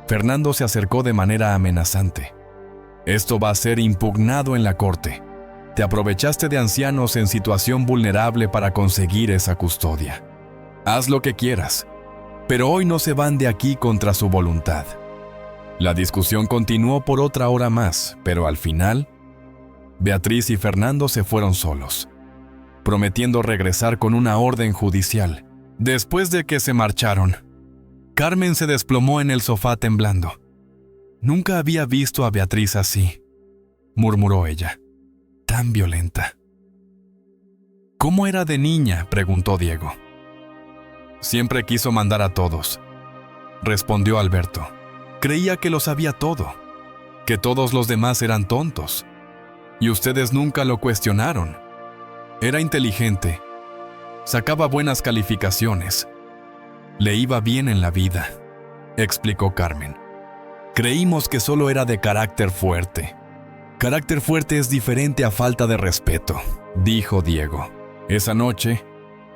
Fernando se acercó de manera amenazante. Esto va a ser impugnado en la corte. Te aprovechaste de ancianos en situación vulnerable para conseguir esa custodia. Haz lo que quieras, pero hoy no se van de aquí contra su voluntad. La discusión continuó por otra hora más, pero al final, Beatriz y Fernando se fueron solos, prometiendo regresar con una orden judicial. Después de que se marcharon, Carmen se desplomó en el sofá temblando. Nunca había visto a Beatriz así, murmuró ella. Tan violenta. ¿Cómo era de niña?, preguntó Diego. Siempre quiso mandar a todos, respondió Alberto. Creía que lo sabía todo, que todos los demás eran tontos, y ustedes nunca lo cuestionaron. Era inteligente, sacaba buenas calificaciones, le iba bien en la vida, explicó Carmen. Creímos que solo era de carácter fuerte. Carácter fuerte es diferente a falta de respeto, dijo Diego. Esa noche,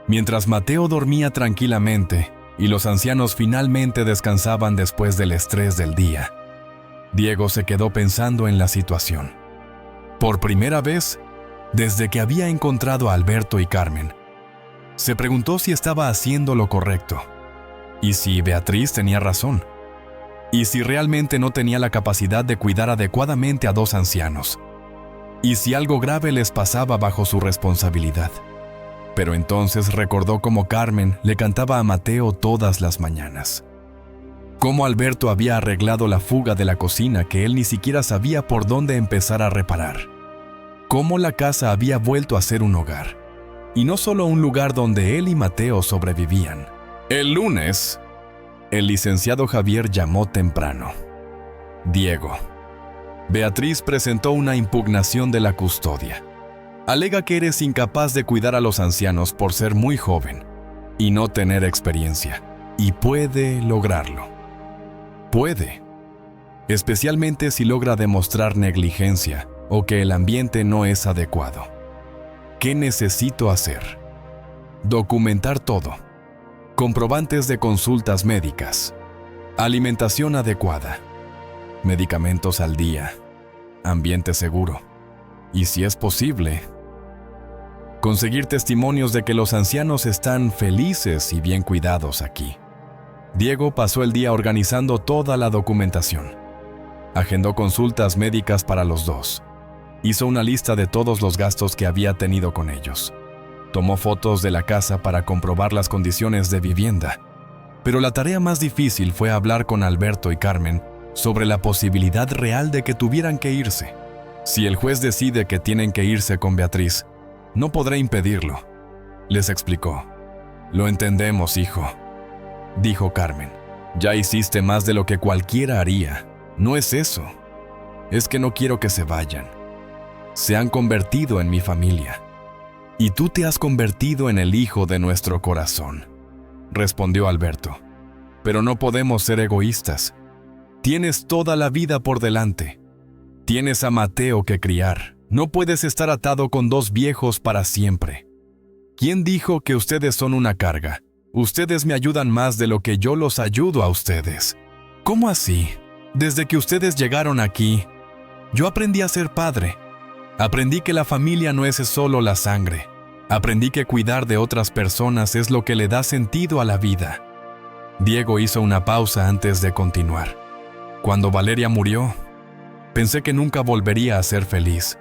mientras Mateo dormía tranquilamente y los ancianos finalmente descansaban después del estrés del día, Diego se quedó pensando en la situación. Por primera vez, desde que había encontrado a Alberto y Carmen, se preguntó si estaba haciendo lo correcto, y si Beatriz tenía razón, y si realmente no tenía la capacidad de cuidar adecuadamente a dos ancianos, y si algo grave les pasaba bajo su responsabilidad. Pero entonces recordó cómo Carmen le cantaba a Mateo todas las mañanas. Cómo Alberto había arreglado la fuga de la cocina que él ni siquiera sabía por dónde empezar a reparar. Cómo la casa había vuelto a ser un hogar, y no solo un lugar donde él y Mateo sobrevivían. El lunes, el licenciado Javier llamó temprano. Diego. Beatriz presentó una impugnación de la custodia. Alega que eres incapaz de cuidar a los ancianos por ser muy joven y no tener experiencia. Y puede lograrlo. Puede. Especialmente si logra demostrar negligencia o que el ambiente no es adecuado. ¿Qué necesito hacer? Documentar todo. Comprobantes de consultas médicas. Alimentación adecuada. Medicamentos al día. Ambiente seguro. Y si es posible, conseguir testimonios de que los ancianos están felices y bien cuidados aquí. Diego pasó el día organizando toda la documentación. Agendó consultas médicas para los dos. Hizo una lista de todos los gastos que había tenido con ellos. Tomó fotos de la casa para comprobar las condiciones de vivienda. Pero la tarea más difícil fue hablar con Alberto y Carmen sobre la posibilidad real de que tuvieran que irse. Si el juez decide que tienen que irse con Beatriz, no podré impedirlo, les explicó. Lo entendemos, hijo, dijo Carmen. Ya hiciste más de lo que cualquiera haría. No es eso. Es que no quiero que se vayan. Se han convertido en mi familia. Y tú te has convertido en el hijo de nuestro corazón, respondió Alberto. Pero no podemos ser egoístas. Tienes toda la vida por delante. Tienes a Mateo que criar. No puedes estar atado con dos viejos para siempre. ¿Quién dijo que ustedes son una carga? Ustedes me ayudan más de lo que yo los ayudo a ustedes. ¿Cómo así? Desde que ustedes llegaron aquí, yo aprendí a ser padre. Aprendí que la familia no es solo la sangre. Aprendí que cuidar de otras personas es lo que le da sentido a la vida. Diego hizo una pausa antes de continuar. Cuando Valeria murió, pensé que nunca volvería a ser feliz,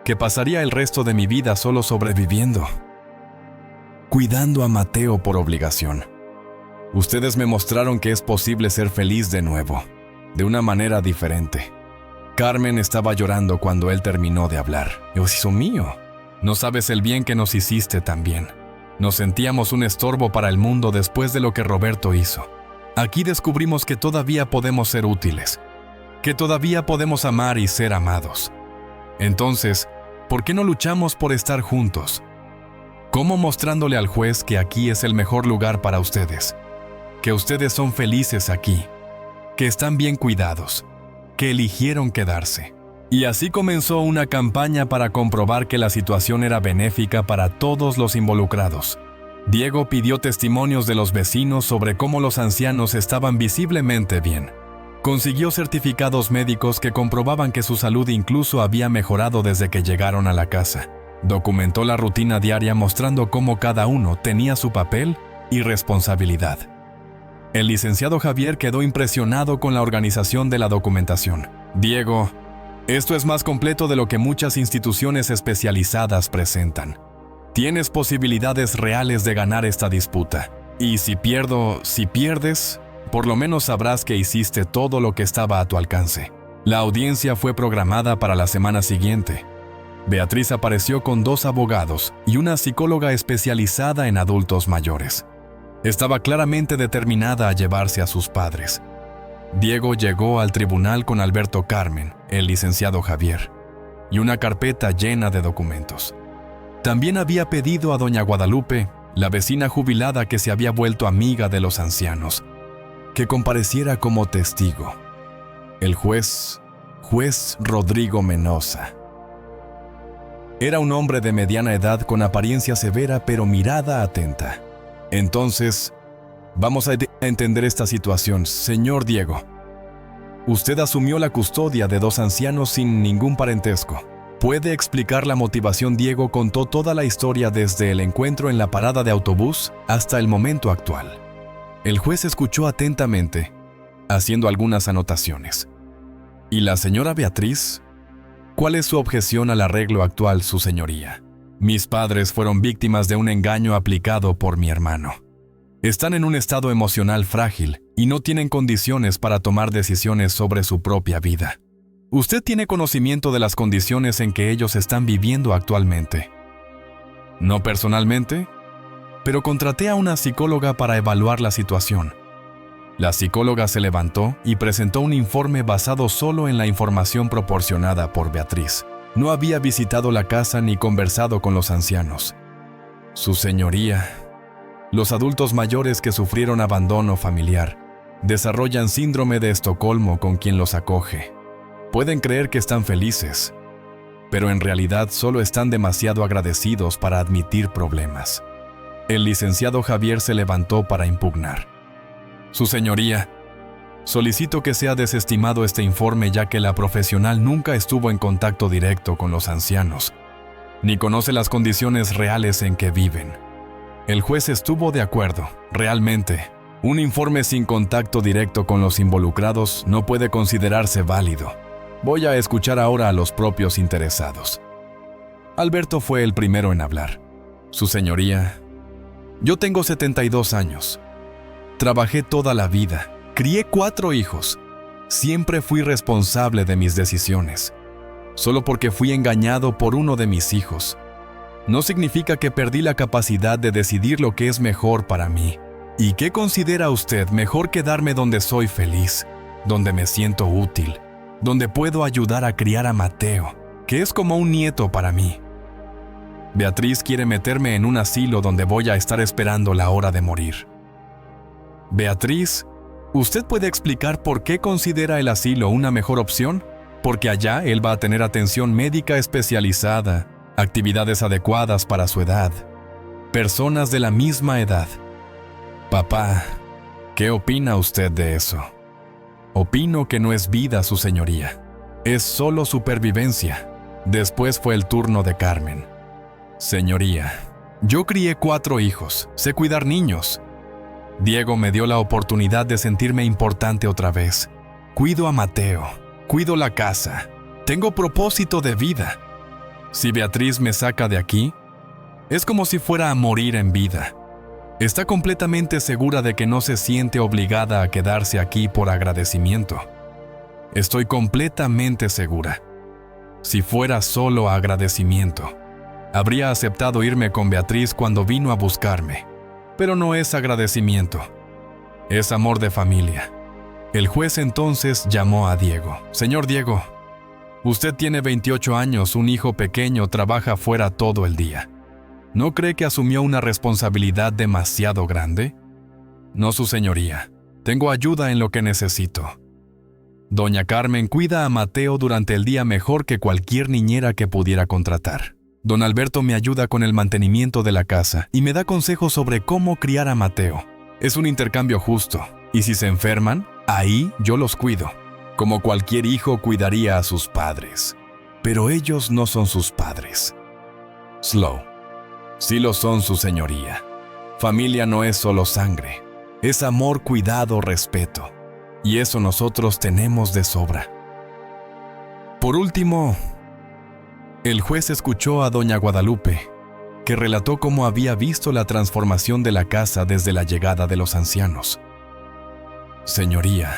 que pasaría el resto de mi vida solo sobreviviendo, cuidando a Mateo por obligación. Ustedes me mostraron que es posible ser feliz de nuevo, de una manera diferente. Carmen estaba llorando cuando él terminó de hablar. Hijo mío, no sabes el bien que nos hiciste también. Nos sentíamos un estorbo para el mundo después de lo que Roberto hizo. Aquí descubrimos que todavía podemos ser útiles, que todavía podemos amar y ser amados. Entonces, ¿por qué no luchamos por estar juntos? ¿Cómo mostrándole al juez que aquí es el mejor lugar para ustedes? Que ustedes son felices aquí, que están bien cuidados, que eligieron quedarse. Y así comenzó una campaña para comprobar que la situación era benéfica para todos los involucrados. Diego pidió testimonios de los vecinos sobre cómo los ancianos estaban visiblemente bien. Consiguió certificados médicos que comprobaban que su salud incluso había mejorado desde que llegaron a la casa. Documentó la rutina diaria mostrando cómo cada uno tenía su papel y responsabilidad. El licenciado Javier quedó impresionado con la organización de la documentación. Diego, esto es más completo de lo que muchas instituciones especializadas presentan. Tienes posibilidades reales de ganar esta disputa. Y si pierdes, por lo menos sabrás que hiciste todo lo que estaba a tu alcance. La audiencia fue programada para la semana siguiente. Beatriz apareció con 2 abogados y una psicóloga especializada en adultos mayores. Estaba claramente determinada a llevarse a sus padres. Diego llegó al tribunal con Alberto Carmen, el licenciado Javier, y una carpeta llena de documentos. También había pedido a doña Guadalupe, la vecina jubilada que se había vuelto amiga de los ancianos, que compareciera como testigo. El juez Rodrigo Menosa. Era un hombre de mediana edad con apariencia severa pero mirada atenta. Entonces, vamos a entender esta situación, señor Diego. Usted asumió la custodia de 2 ancianos sin ningún parentesco. ¿Puede explicar la motivación? Diego contó toda la historia desde el encuentro en la parada de autobús hasta el momento actual. El juez escuchó atentamente, haciendo algunas anotaciones. ¿Y la señora Beatriz? ¿Cuál es su objeción al arreglo actual, su señoría? Mis padres fueron víctimas de un engaño aplicado por mi hermano. Están en un estado emocional frágil y no tienen condiciones para tomar decisiones sobre su propia vida. ¿Usted tiene conocimiento de las condiciones en que ellos están viviendo actualmente? No personalmente, pero contraté a una psicóloga para evaluar la situación. La psicóloga se levantó y presentó un informe basado solo en la información proporcionada por Beatriz. No había visitado la casa ni conversado con los ancianos. Su señoría, los adultos mayores que sufrieron abandono familiar desarrollan síndrome de Estocolmo con quien los acoge. Pueden creer que están felices, pero en realidad solo están demasiado agradecidos para admitir problemas. El licenciado Javier se levantó para impugnar. Su señoría, solicito que sea desestimado este informe ya que la profesional nunca estuvo en contacto directo con los ancianos, ni conoce las condiciones reales en que viven. El juez estuvo de acuerdo. Realmente, un informe sin contacto directo con los involucrados no puede considerarse válido. Voy a escuchar ahora a los propios interesados. Alberto fue el primero en hablar. Su señoría, yo tengo 72 años. Trabajé toda la vida. Crié 4 hijos. Siempre fui responsable de mis decisiones. Solo porque fui engañado por uno de mis hijos, no significa que perdí la capacidad de decidir lo que es mejor para mí. ¿Y qué considera usted mejor quedarme donde soy feliz, donde me siento útil, donde puedo ayudar a criar a Mateo, que es como un nieto para mí? Beatriz quiere meterme en un asilo donde voy a estar esperando la hora de morir. Beatriz, ¿usted puede explicar por qué considera el asilo una mejor opción? Porque allá él va a tener atención médica especializada, actividades adecuadas para su edad, personas de la misma edad. Papá, ¿qué opina usted de eso? Opino que no es vida, su señoría. Es solo supervivencia. Después fue el turno de Carmen. Señoría, yo crié 4 hijos, sé cuidar niños. Diego me dio la oportunidad de sentirme importante otra vez. Cuido a Mateo, cuido la casa, tengo propósito de vida. Si Beatriz me saca de aquí, es como si fuera a morir en vida. Está completamente segura de que no se siente obligada a quedarse aquí por agradecimiento. Estoy completamente segura. Si fuera solo agradecimiento, habría aceptado irme con Beatriz cuando vino a buscarme. Pero no es agradecimiento, es amor de familia. El juez entonces llamó a Diego. Señor Diego, usted tiene 28 años, un hijo pequeño, trabaja fuera todo el día. ¿No cree que asumió una responsabilidad demasiado grande? No, su señoría. Tengo ayuda en lo que necesito. Doña Carmen cuida a Mateo durante el día mejor que cualquier niñera que pudiera contratar. Don Alberto me ayuda con el mantenimiento de la casa y me da consejos sobre cómo criar a Mateo. Es un intercambio justo, y si se enferman, ahí yo los cuido, como cualquier hijo cuidaría a sus padres. Pero ellos no son sus padres. Slow. Sí lo son, su señoría. Familia no es solo sangre, es amor, cuidado, respeto. Y eso nosotros tenemos de sobra. Por último, el juez escuchó a doña Guadalupe, que relató cómo había visto la transformación de la casa desde la llegada de los ancianos. Señoría,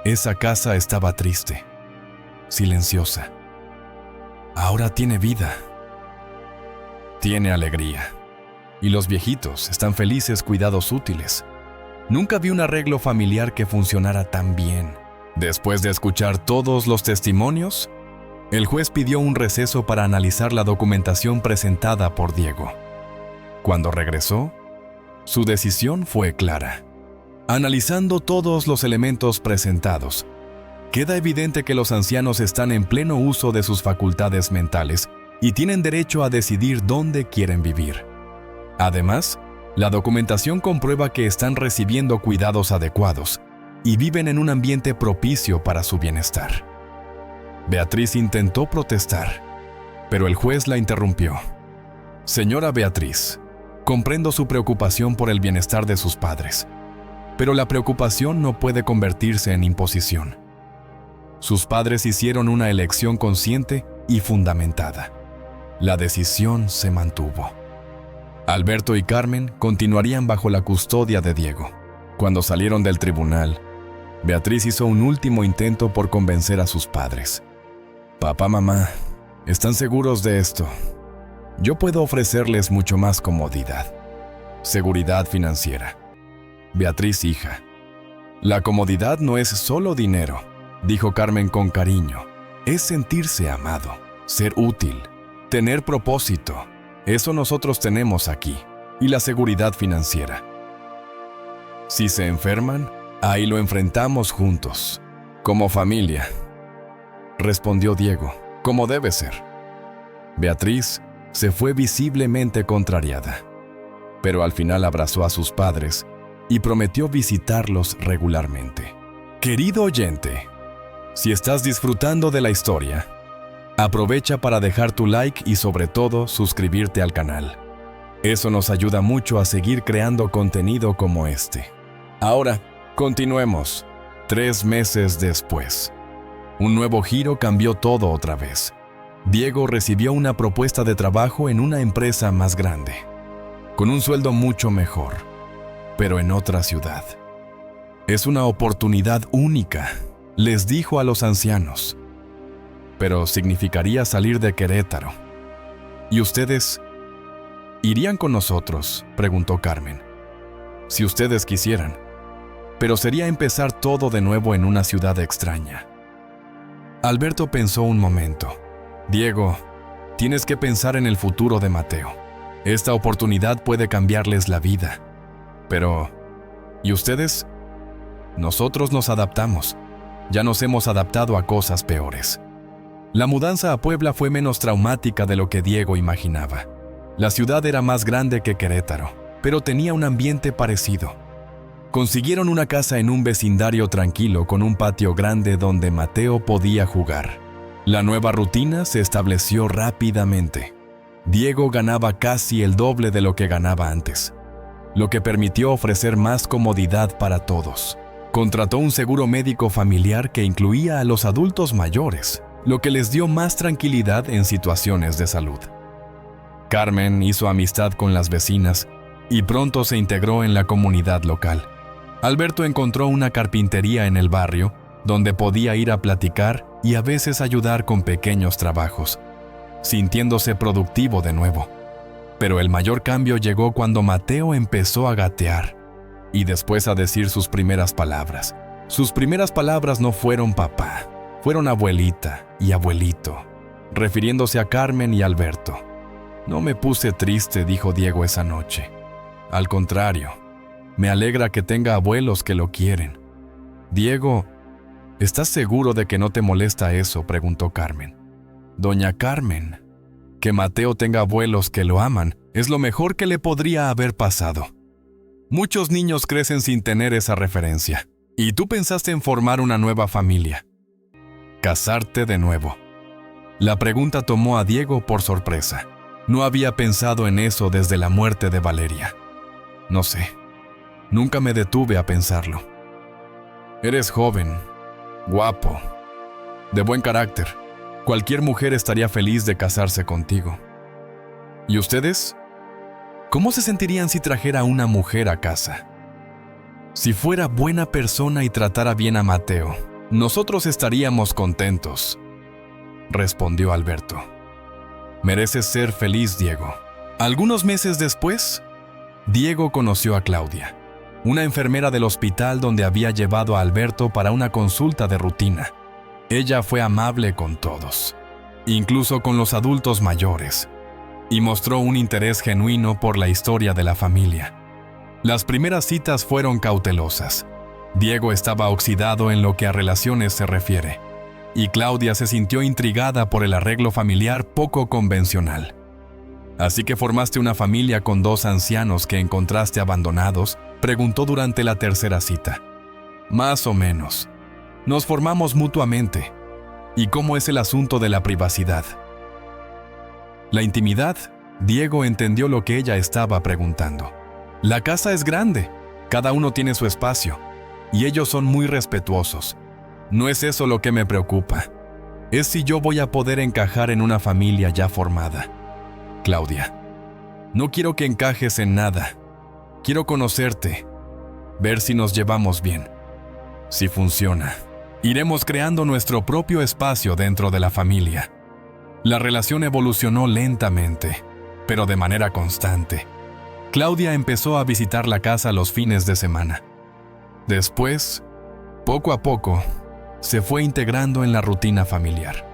esa casa estaba triste, silenciosa. Ahora tiene vida, tiene alegría. Y los viejitos están felices, cuidados útiles. Nunca vi un arreglo familiar que funcionara tan bien. Después de escuchar todos los testimonios, el juez pidió un receso para analizar la documentación presentada por Diego. Cuando regresó, su decisión fue clara. Analizando todos los elementos presentados, queda evidente que los ancianos están en pleno uso de sus facultades mentales y tienen derecho a decidir dónde quieren vivir. Además, la documentación comprueba que están recibiendo cuidados adecuados y viven en un ambiente propicio para su bienestar. Beatriz intentó protestar, pero el juez la interrumpió. Señora Beatriz, comprendo su preocupación por el bienestar de sus padres, pero la preocupación no puede convertirse en imposición. Sus padres hicieron una elección consciente y fundamentada. La decisión se mantuvo. Alberto y Carmen continuarían bajo la custodia de Diego. Cuando salieron del tribunal, Beatriz hizo un último intento por convencer a sus padres. Papá, mamá, ¿están seguros de esto? Yo puedo ofrecerles mucho más comodidad. Seguridad financiera. Beatriz, hija, la comodidad no es solo dinero, dijo Carmen con cariño. Es sentirse amado, ser útil, tener propósito. Eso nosotros tenemos aquí, y la seguridad financiera. Si se enferman, ahí lo enfrentamos juntos, como familia, respondió Diego, como debe ser. Beatriz se fue visiblemente contrariada, pero al final abrazó a sus padres y prometió visitarlos regularmente. Querido oyente, si estás disfrutando de la historia, aprovecha para dejar tu like y sobre todo suscribirte al canal. Eso nos ayuda mucho a seguir creando contenido como este. Ahora, continuemos. 3 meses después. Un nuevo giro cambió todo otra vez. Diego recibió una propuesta de trabajo en una empresa más grande, con un sueldo mucho mejor, pero en otra ciudad. Es una oportunidad única, les dijo a los ancianos. Pero significaría salir de Querétaro. ¿Y ustedes irían con nosotros?, preguntó Carmen. Si ustedes quisieran, pero sería empezar todo de nuevo en una ciudad extraña. Alberto pensó un momento. Diego, Tienes que pensar en el futuro de Mateo. Esta oportunidad puede cambiarles la vida. Pero, ¿y ustedes? Nosotros nos adaptamos. Ya nos hemos adaptado a cosas peores. La mudanza a Puebla fue menos traumática de lo que Diego imaginaba. La ciudad era más grande que Querétaro, pero tenía un ambiente parecido. Consiguieron una casa en un vecindario tranquilo con un patio grande donde Mateo podía jugar. La nueva rutina se estableció rápidamente. Diego ganaba casi el doble de lo que ganaba antes, lo que permitió ofrecer más comodidad para todos. Contrató un seguro médico familiar que incluía a los adultos mayores, lo que les dio más tranquilidad en situaciones de salud. Carmen hizo amistad con las vecinas y pronto se integró en la comunidad local. Alberto encontró una carpintería en el barrio donde podía ir a platicar y a veces ayudar con pequeños trabajos, sintiéndose productivo de nuevo. Pero el mayor cambio llegó cuando Mateo empezó a gatear y después a decir sus primeras palabras. Sus primeras palabras no fueron papá, fueron abuelita y abuelito, refiriéndose a Carmen y Alberto. No me puse triste, dijo Diego esa noche. Al contrario, me alegra que tenga abuelos que lo quieren. Diego, ¿estás seguro de que no te molesta eso?, preguntó Carmen. Doña Carmen, que Mateo tenga abuelos que lo aman es lo mejor que le podría haber pasado. Muchos niños crecen sin tener esa referencia. Y tú pensaste en formar una nueva familia. Casarte de nuevo. La pregunta tomó a Diego por sorpresa. No había pensado en eso desde la muerte de Valeria. No sé. Nunca me detuve a pensarlo. Eres joven, guapo, de buen carácter. Cualquier mujer estaría feliz de casarse contigo. ¿Y ustedes? ¿Cómo se sentirían si trajera una mujer a casa? Si fuera buena persona y tratara bien a Mateo, nosotros estaríamos contentos, respondió Alberto. Mereces ser feliz, Diego. Algunos meses después, Diego conoció a Claudia, una enfermera del hospital donde había llevado a Alberto para una consulta de rutina. Ella fue amable con todos, incluso con los adultos mayores, y mostró un interés genuino por la historia de la familia. Las primeras citas fueron cautelosas. Diego estaba oxidado en lo que a relaciones se refiere, y Claudia se sintió intrigada por el arreglo familiar poco convencional. ¿Así que formaste una familia con 2 ancianos que encontraste abandonados?, preguntó durante la tercera cita. Más o menos. Nos formamos mutuamente. ¿Y cómo es el asunto de la privacidad? La intimidad. Diego entendió lo que ella estaba preguntando. La casa es grande, cada uno tiene su espacio, y ellos son muy respetuosos. No es eso lo que me preocupa. Es si yo voy a poder encajar en una familia ya formada. Claudia, no quiero que encajes en nada. Quiero conocerte, ver si nos llevamos bien. Si funciona, iremos creando nuestro propio espacio dentro de la familia. La relación evolucionó lentamente, pero de manera constante. Claudia empezó a visitar la casa los fines de semana. Después, poco a poco, se fue integrando en la rutina familiar.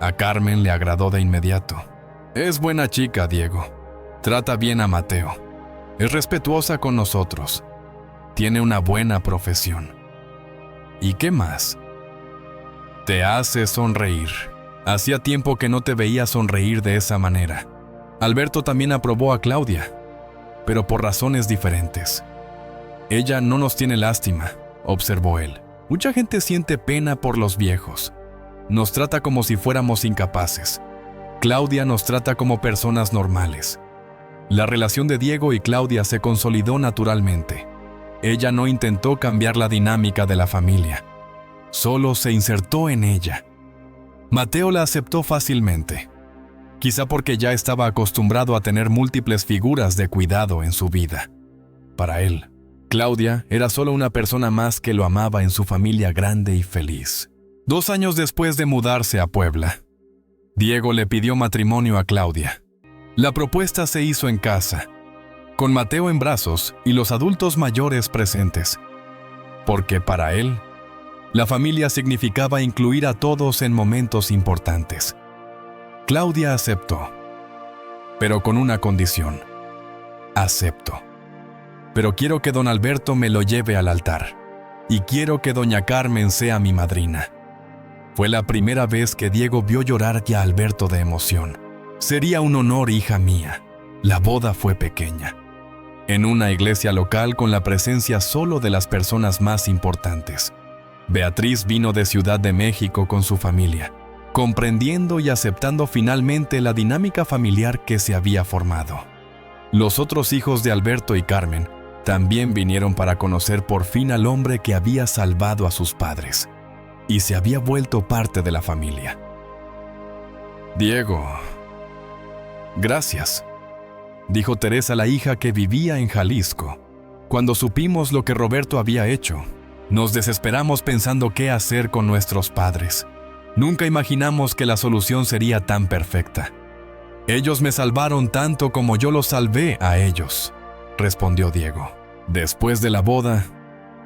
A Carmen le agradó de inmediato. Es buena chica, Diego. Trata bien a Mateo. Es respetuosa con nosotros. Tiene una buena profesión. ¿Y qué más? Te hace sonreír. Hacía tiempo que no te veía sonreír de esa manera. Alberto también aprobó a Claudia, pero por razones diferentes. Ella no nos tiene lástima, observó él. Mucha gente siente pena por los viejos. Nos trata como si fuéramos incapaces. Claudia nos trata como personas normales. La relación de Diego y Claudia se consolidó naturalmente. Ella no intentó cambiar la dinámica de la familia. Solo se insertó en ella. Mateo la aceptó fácilmente. Quizá porque ya estaba acostumbrado a tener múltiples figuras de cuidado en su vida. Para él, Claudia era solo una persona más que lo amaba en su familia grande y feliz. 2 años después de mudarse a Puebla, Diego le pidió matrimonio a Claudia. La propuesta se hizo en casa, con Mateo en brazos y los adultos mayores presentes, porque para él, la familia significaba incluir a todos en momentos importantes. Claudia aceptó, pero con una condición. Acepto, pero quiero que don Alberto me lo lleve al altar, y quiero que doña Carmen sea mi madrina. Fue la primera vez que Diego vio llorar a Alberto de emoción. Sería un honor, hija mía. La boda fue pequeña, en una iglesia local con la presencia solo de las personas más importantes. Beatriz vino de Ciudad de México con su familia, comprendiendo y aceptando finalmente la dinámica familiar que se había formado. Los otros hijos de Alberto y Carmen también vinieron para conocer por fin al hombre que había salvado a sus padres y se había vuelto parte de la familia. Diego, gracias, dijo Teresa, la hija que vivía en Jalisco. Cuando supimos lo que Roberto había hecho, nos desesperamos pensando qué hacer con nuestros padres. Nunca imaginamos que la solución sería tan perfecta. Ellos me salvaron tanto como yo los salvé a ellos, respondió Diego. Después de la boda,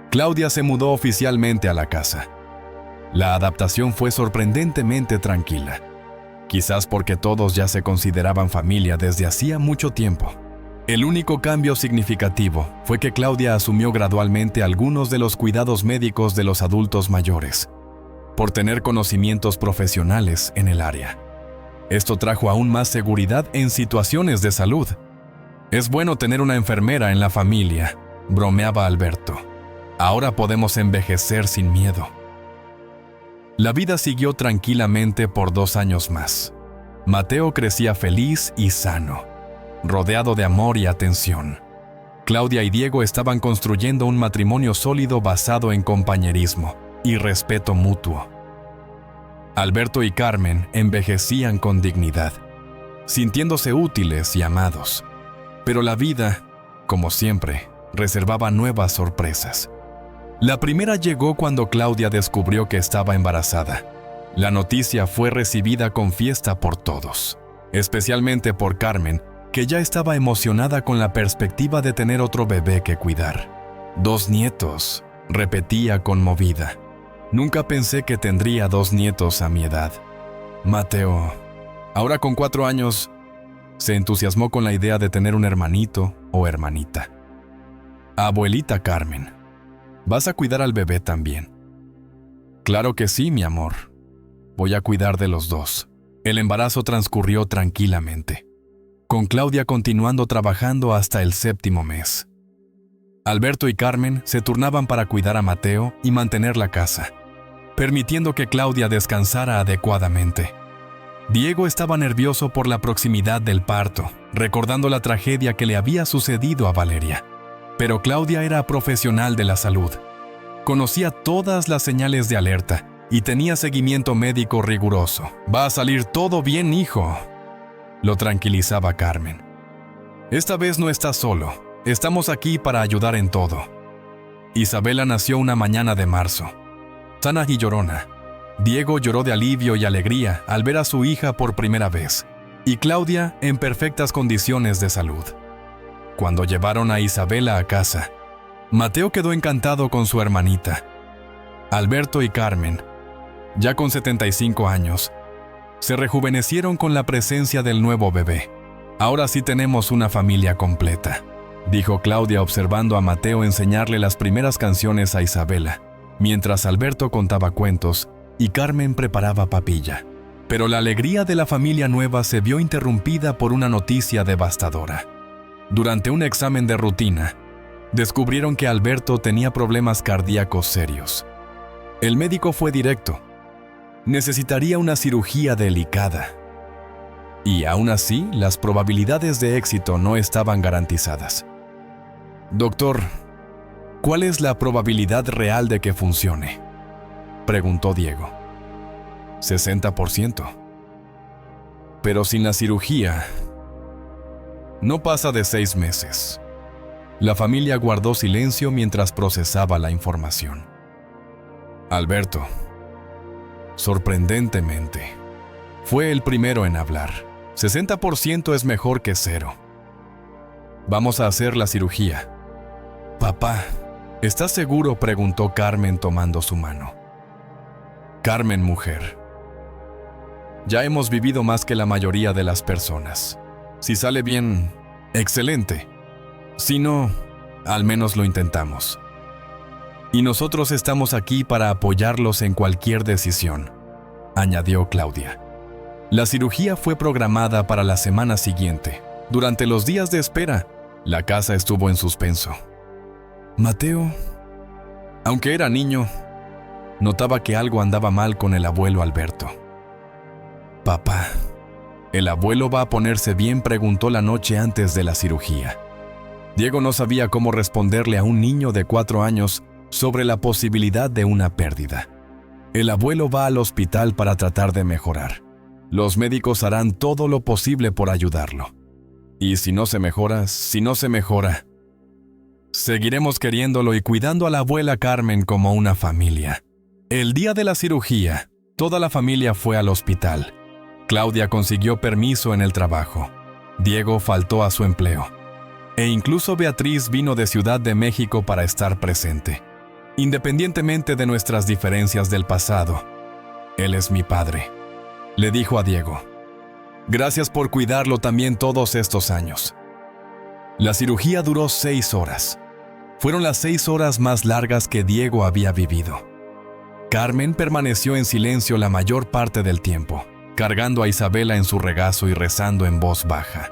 Claudia se mudó oficialmente a la casa. La adaptación fue sorprendentemente tranquila, quizás porque todos ya se consideraban familia desde hacía mucho tiempo. El único cambio significativo fue que Claudia asumió gradualmente algunos de los cuidados médicos de los adultos mayores, por tener conocimientos profesionales en el área. Esto trajo aún más seguridad en situaciones de salud. Es bueno tener una enfermera en la familia, bromeaba Alberto. Ahora podemos envejecer sin miedo. La vida siguió tranquilamente por 2 años más. Mateo crecía feliz y sano, rodeado de amor y atención. Claudia y Diego estaban construyendo un matrimonio sólido basado en compañerismo y respeto mutuo. Alberto y Carmen envejecían con dignidad, sintiéndose útiles y amados. Pero la vida, como siempre, reservaba nuevas sorpresas. La primera llegó cuando Claudia descubrió que estaba embarazada. La noticia fue recibida con fiesta por todos, especialmente por Carmen, que ya estaba emocionada con la perspectiva de tener otro bebé que cuidar. 2 nietos, repetía conmovida. Nunca pensé que tendría 2 nietos a mi edad. Mateo, ahora con 4 años, se entusiasmó con la idea de tener un hermanito o hermanita. Abuelita Carmen, ¿vas a cuidar al bebé también? Claro que sí, mi amor. Voy a cuidar de los 2. El embarazo transcurrió tranquilamente, con Claudia continuando trabajando hasta el 7º mes. Alberto y Carmen se turnaban para cuidar a Mateo y mantener la casa, permitiendo que Claudia descansara adecuadamente. Diego estaba nervioso por la proximidad del parto, recordando la tragedia que le había sucedido a Valeria. Pero Claudia era profesional de la salud. Conocía todas las señales de alerta y tenía seguimiento médico riguroso. Va a salir todo bien, hijo, lo tranquilizaba Carmen. Esta vez no estás solo. Estamos aquí para ayudar en todo. Isabela nació una mañana de marzo, sana y llorona. Diego lloró de alivio y alegría al ver a su hija por primera vez, y Claudia en perfectas condiciones de salud. Cuando llevaron a Isabela a casa, Mateo quedó encantado con su hermanita. Alberto y Carmen, ya con 75 años, se rejuvenecieron con la presencia del nuevo bebé. Ahora sí tenemos una familia completa, dijo Claudia observando a Mateo enseñarle las primeras canciones a Isabela, mientras Alberto contaba cuentos y Carmen preparaba papilla. Pero la alegría de la familia nueva se vio interrumpida por una noticia devastadora. Durante un examen de rutina, descubrieron que Alberto tenía problemas cardíacos serios. El médico fue directo. Necesitaría una cirugía delicada. Y aún así, las probabilidades de éxito no estaban garantizadas. Doctor, ¿cuál es la probabilidad real de que funcione?, preguntó Diego. 60%. Pero sin la cirugía, no pasa de 6 meses. La familia guardó silencio mientras procesaba la información. Alberto, sorprendentemente, fue el primero en hablar. 60% es mejor que 0. Vamos a hacer la cirugía. Papá, ¿estás seguro?, preguntó Carmen tomando su mano. Carmen, mujer, Ya hemos vivido más que la mayoría de las personas. Si sale bien, excelente. Si no, al menos lo intentamos. Y nosotros estamos aquí para apoyarlos en cualquier decisión, añadió Claudia. La cirugía fue programada para la semana siguiente. Durante los días de espera, la casa estuvo en suspenso. Mateo, aunque era niño, notaba que algo andaba mal con el abuelo Alberto. Papá, ¿el abuelo va a ponerse bien?, preguntó la noche antes de la cirugía. Diego no sabía cómo responderle a un niño de 4 años sobre la posibilidad de una pérdida. El abuelo va al hospital para tratar de mejorar. Los médicos harán todo lo posible por ayudarlo. Y si no se mejora, seguiremos queriéndolo y cuidando a la abuela Carmen como una familia. El día de la cirugía, toda la familia fue al hospital. Claudia consiguió permiso en el trabajo. Diego faltó a su empleo. E incluso Beatriz vino de Ciudad de México para estar presente. Independientemente de nuestras diferencias del pasado, él es mi padre, le dijo a Diego. Gracias por cuidarlo también todos estos años. La cirugía duró 6 horas. Fueron las 6 horas más largas que Diego había vivido. Carmen permaneció en silencio la mayor parte del tiempo, cargando a Isabela en su regazo y rezando en voz baja.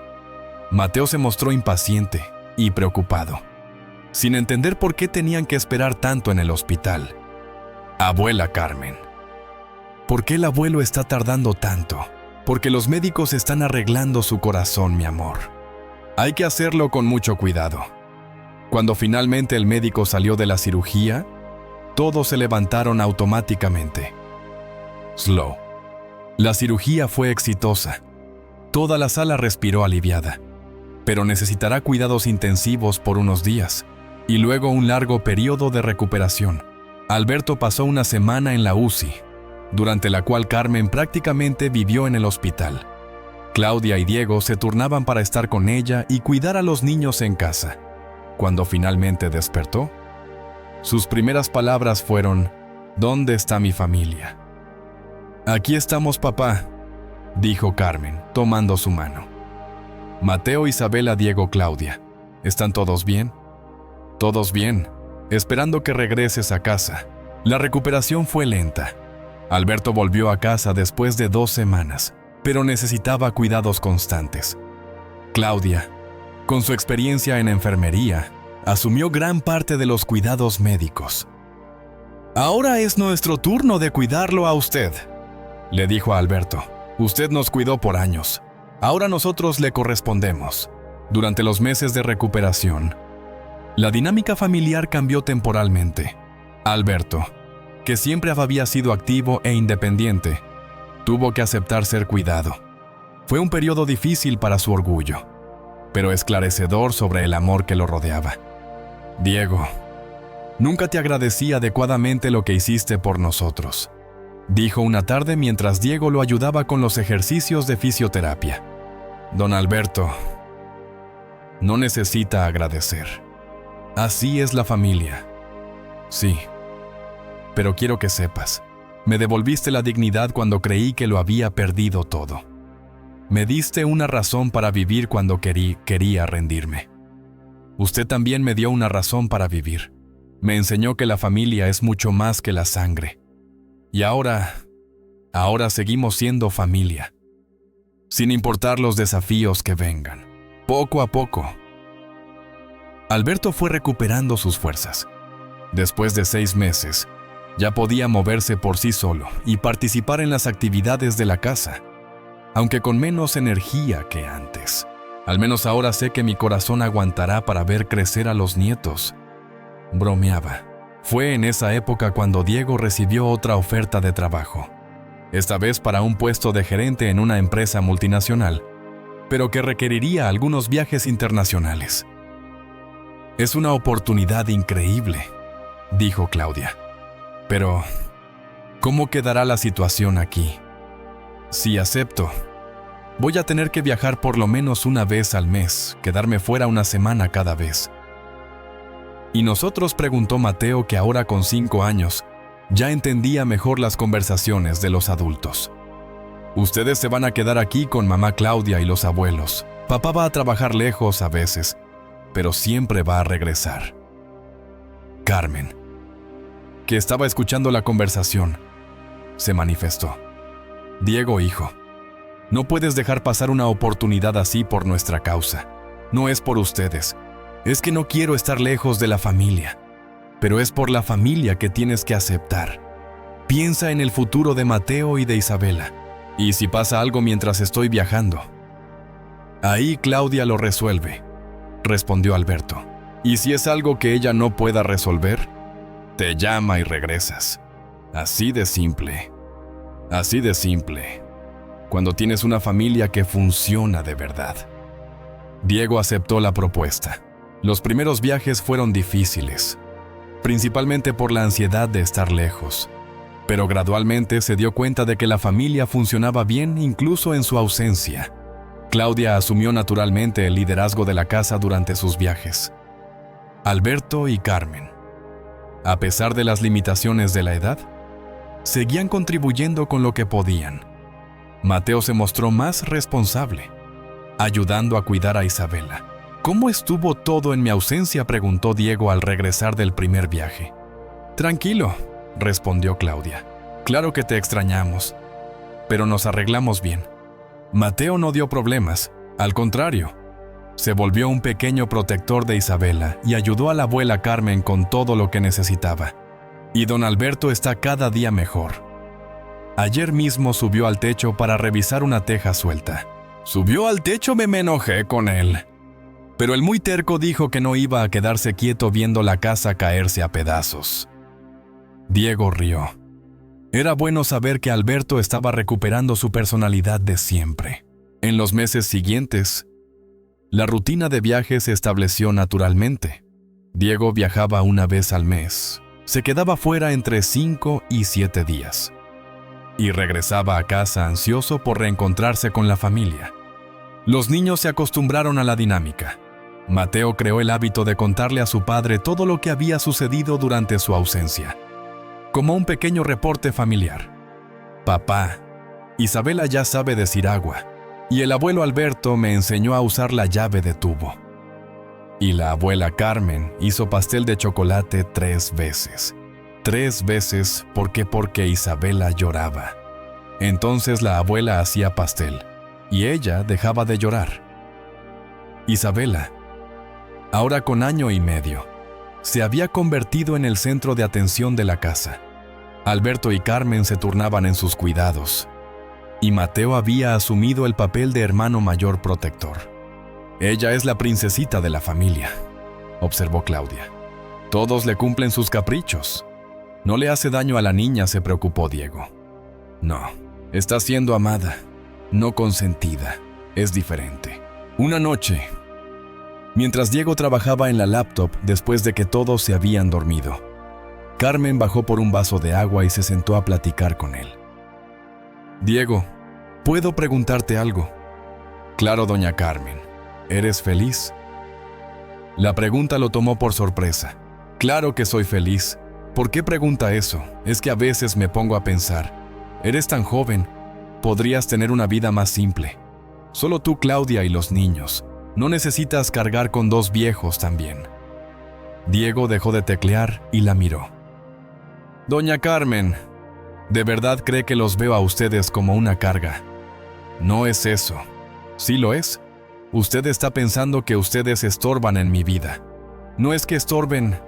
Mateo se mostró impaciente y preocupado, sin entender por qué tenían que esperar tanto en el hospital. Abuela Carmen, ¿por qué el abuelo está tardando tanto? Porque los médicos están arreglando su corazón, mi amor. Hay que hacerlo con mucho cuidado. Cuando finalmente el médico salió de la cirugía, todos se levantaron automáticamente. Slow. La cirugía fue exitosa. Toda la sala respiró aliviada, pero necesitará cuidados intensivos por unos días y luego un largo periodo de recuperación. Alberto pasó una semana en la UCI, durante la cual Carmen prácticamente vivió en el hospital. Claudia y Diego se turnaban para estar con ella y cuidar a los niños en casa. Cuando finalmente despertó, sus primeras palabras fueron: ¿Dónde está mi familia? Aquí estamos, papá, dijo Carmen, tomando su mano. Mateo, Isabela, Diego, Claudia, ¿están todos bien? Todos bien, esperando que regreses a casa. La recuperación fue lenta. Alberto volvió a casa después de 2 semanas, pero necesitaba cuidados constantes. Claudia, con su experiencia en enfermería, asumió gran parte de los cuidados médicos. Ahora es nuestro turno de cuidarlo a usted, le dijo a Alberto. Usted nos cuidó por años. Ahora nosotros le correspondemos. Durante los meses de recuperación, la dinámica familiar cambió temporalmente. Alberto, que siempre había sido activo e independiente, tuvo que aceptar ser cuidado. Fue un periodo difícil para su orgullo, pero esclarecedor sobre el amor que lo rodeaba. Diego, nunca te agradecí adecuadamente lo que hiciste por nosotros, dijo una tarde mientras Diego lo ayudaba con los ejercicios de fisioterapia. Don Alberto no necesita agradecer. Así es la familia. Sí, pero quiero que sepas, me devolviste la dignidad cuando creí que lo había perdido todo. Me diste una razón para vivir cuando quería rendirme. Usted también me dio una razón para vivir. Me enseñó que la familia es mucho más que la sangre. Y ahora seguimos siendo familia, sin importar los desafíos que vengan, poco a poco. Alberto fue recuperando sus fuerzas. Después de 6 meses, ya podía moverse por sí solo y participar en las actividades de la casa, aunque con menos energía que antes. Al menos ahora sé que mi corazón aguantará para ver crecer a los nietos. Bromeaba. Fue en esa época cuando Diego recibió otra oferta de trabajo, esta vez para un puesto de gerente en una empresa multinacional, pero que requeriría algunos viajes internacionales. Es una oportunidad increíble, dijo Claudia. Pero, ¿cómo quedará la situación aquí? Si acepto, voy a tener que viajar por lo menos una vez al mes, quedarme fuera una semana cada vez. ¿Y nosotros?, preguntó Mateo, que ahora con 5 años ya entendía mejor las conversaciones de los adultos. Ustedes se van a quedar aquí con mamá Claudia y los abuelos. Papá va a trabajar lejos a veces, pero siempre va a regresar. Carmen, que estaba escuchando la conversación, se manifestó. Diego, hijo, no puedes dejar pasar una oportunidad así por nuestra causa. No es por ustedes. Es que no quiero estar lejos de la familia. Pero es por la familia que tienes que aceptar. Piensa en el futuro de Mateo y de Isabela. ¿Y si pasa algo mientras estoy viajando? Ahí Claudia lo resuelve, respondió Alberto. ¿Y si es algo que ella no pueda resolver? Te llama y regresas. Así de simple. Así de simple. Cuando tienes una familia que funciona de verdad. Diego aceptó la propuesta. Los primeros viajes fueron difíciles, principalmente por la ansiedad de estar lejos. Pero gradualmente se dio cuenta de que la familia funcionaba bien incluso en su ausencia. Claudia asumió naturalmente el liderazgo de la casa durante sus viajes. Alberto y Carmen, a pesar de las limitaciones de la edad, seguían contribuyendo con lo que podían. Mateo se mostró más responsable, ayudando a cuidar a Isabela. ¿Cómo estuvo todo en mi ausencia?, preguntó Diego al regresar del primer viaje. Tranquilo, respondió Claudia. Claro que te extrañamos, pero nos arreglamos bien. Mateo no dio problemas, al contrario, se volvió un pequeño protector de Isabela y ayudó a la abuela Carmen con todo lo que necesitaba. Y don Alberto está cada día mejor. Ayer mismo subió al techo para revisar una teja suelta. Subió al techo, me enojé con él. Pero el muy terco dijo que no iba a quedarse quieto viendo la casa caerse a pedazos. Diego rió. Era bueno saber que Alberto estaba recuperando su personalidad de siempre. En los meses siguientes, la rutina de viaje se estableció naturalmente. Diego viajaba una vez al mes. Se quedaba fuera entre 5 y 7 días. Y regresaba a casa ansioso por reencontrarse con la familia. Los niños se acostumbraron a la dinámica. Mateo creó el hábito de contarle a su padre todo lo que había sucedido durante su ausencia, como un pequeño reporte familiar. Papá, Isabela ya sabe decir agua, y el abuelo Alberto me enseñó a usar la llave de tubo. Y la abuela Carmen hizo pastel de chocolate 3 veces. 3 veces porque Isabela lloraba. Entonces la abuela hacía pastel, y ella dejaba de llorar. Isabela, ahora con 1 año y medio, se había convertido en el centro de atención de la casa. Alberto y Carmen se turnaban en sus cuidados, y Mateo había asumido el papel de hermano mayor protector. Ella es la princesita de la familia, observó Claudia. Todos le cumplen sus caprichos. No le hace daño a la niña, se preocupó Diego. No, está siendo amada, no consentida. Es diferente. Una noche, mientras Diego trabajaba en la laptop después de que todos se habían dormido, Carmen bajó por un vaso de agua y se sentó a platicar con él. Diego, ¿puedo preguntarte algo? Claro, doña Carmen. ¿Eres feliz? La pregunta lo tomó por sorpresa. Claro que soy feliz. ¿Por qué pregunta eso? Es que a veces me pongo a pensar, eres tan joven, podrías tener una vida más simple. Solo tú, Claudia, y los niños. No necesitas cargar con 2 viejos también. Diego dejó de teclear y la miró. Doña Carmen, ¿de verdad cree que los veo a ustedes como una carga? No es eso. Sí lo es. Usted está pensando que ustedes estorban en mi vida. No es que estorben,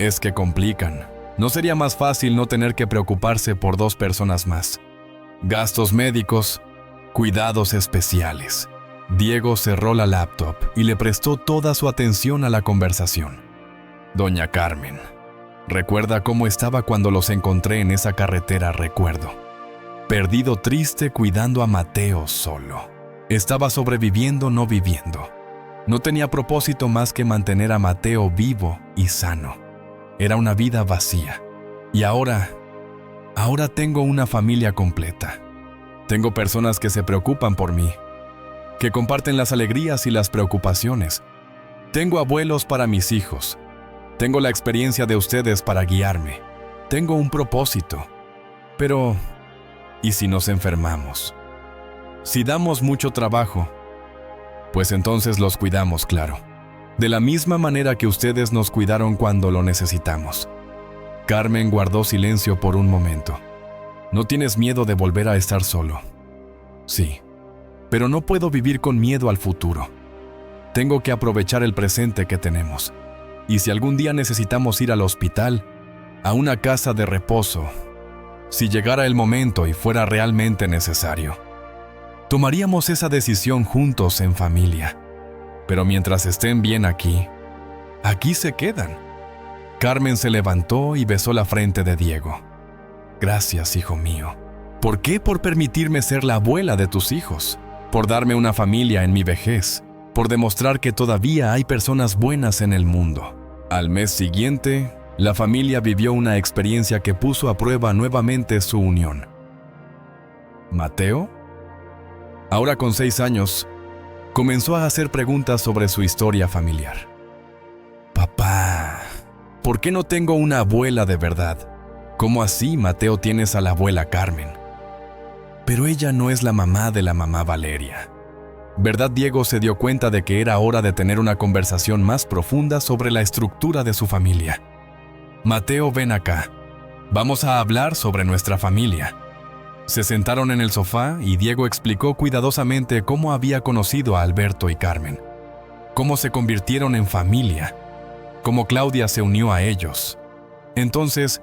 es que complican. ¿No sería más fácil no tener que preocuparse por 2 personas más? Gastos médicos, cuidados especiales. Diego cerró la laptop y le prestó toda su atención a la conversación. Doña Carmen, ¿recuerda cómo estaba cuando los encontré en esa carretera? Recuerdo. Perdido, triste, cuidando a Mateo solo. Estaba sobreviviendo, no viviendo. No tenía propósito más que mantener a Mateo vivo y sano. Era una vida vacía. Y ahora tengo una familia completa. Tengo personas que se preocupan por mí, que comparten las alegrías y las preocupaciones. Tengo abuelos para mis hijos. Tengo la experiencia de ustedes para guiarme. Tengo un propósito. Pero, ¿y si nos enfermamos? Si damos mucho trabajo, pues entonces los cuidamos, claro. De la misma manera que ustedes nos cuidaron cuando lo necesitamos. Carmen guardó silencio por un momento. ¿No tienes miedo de volver a estar solo? Sí, pero no puedo vivir con miedo al futuro. Tengo que aprovechar el presente que tenemos. Y si algún día necesitamos ir al hospital, a una casa de reposo, si llegara el momento y fuera realmente necesario, tomaríamos esa decisión juntos en familia. Pero mientras estén bien aquí se quedan. Carmen se levantó y besó la frente de Diego. Gracias, hijo mío. ¿Por qué? Por permitirme ser la abuela de tus hijos, por darme una familia en mi vejez, por demostrar que todavía hay personas buenas en el mundo. Al mes siguiente, la familia vivió una experiencia que puso a prueba nuevamente su unión. Mateo, ahora con 6 años, comenzó a hacer preguntas sobre su historia familiar. Papá, ¿por qué no tengo una abuela de verdad? ¿Cómo así, Mateo, tienes a la abuela Carmen? Pero ella no es la mamá de la mamá Valeria. ¿Verdad? Diego se dio cuenta de que era hora de tener una conversación más profunda sobre la estructura de su familia. Mateo, ven acá. Vamos a hablar sobre nuestra familia. Se sentaron en el sofá y Diego explicó cuidadosamente cómo había conocido a Alberto y Carmen, cómo se convirtieron en familia, cómo Claudia se unió a ellos. Entonces,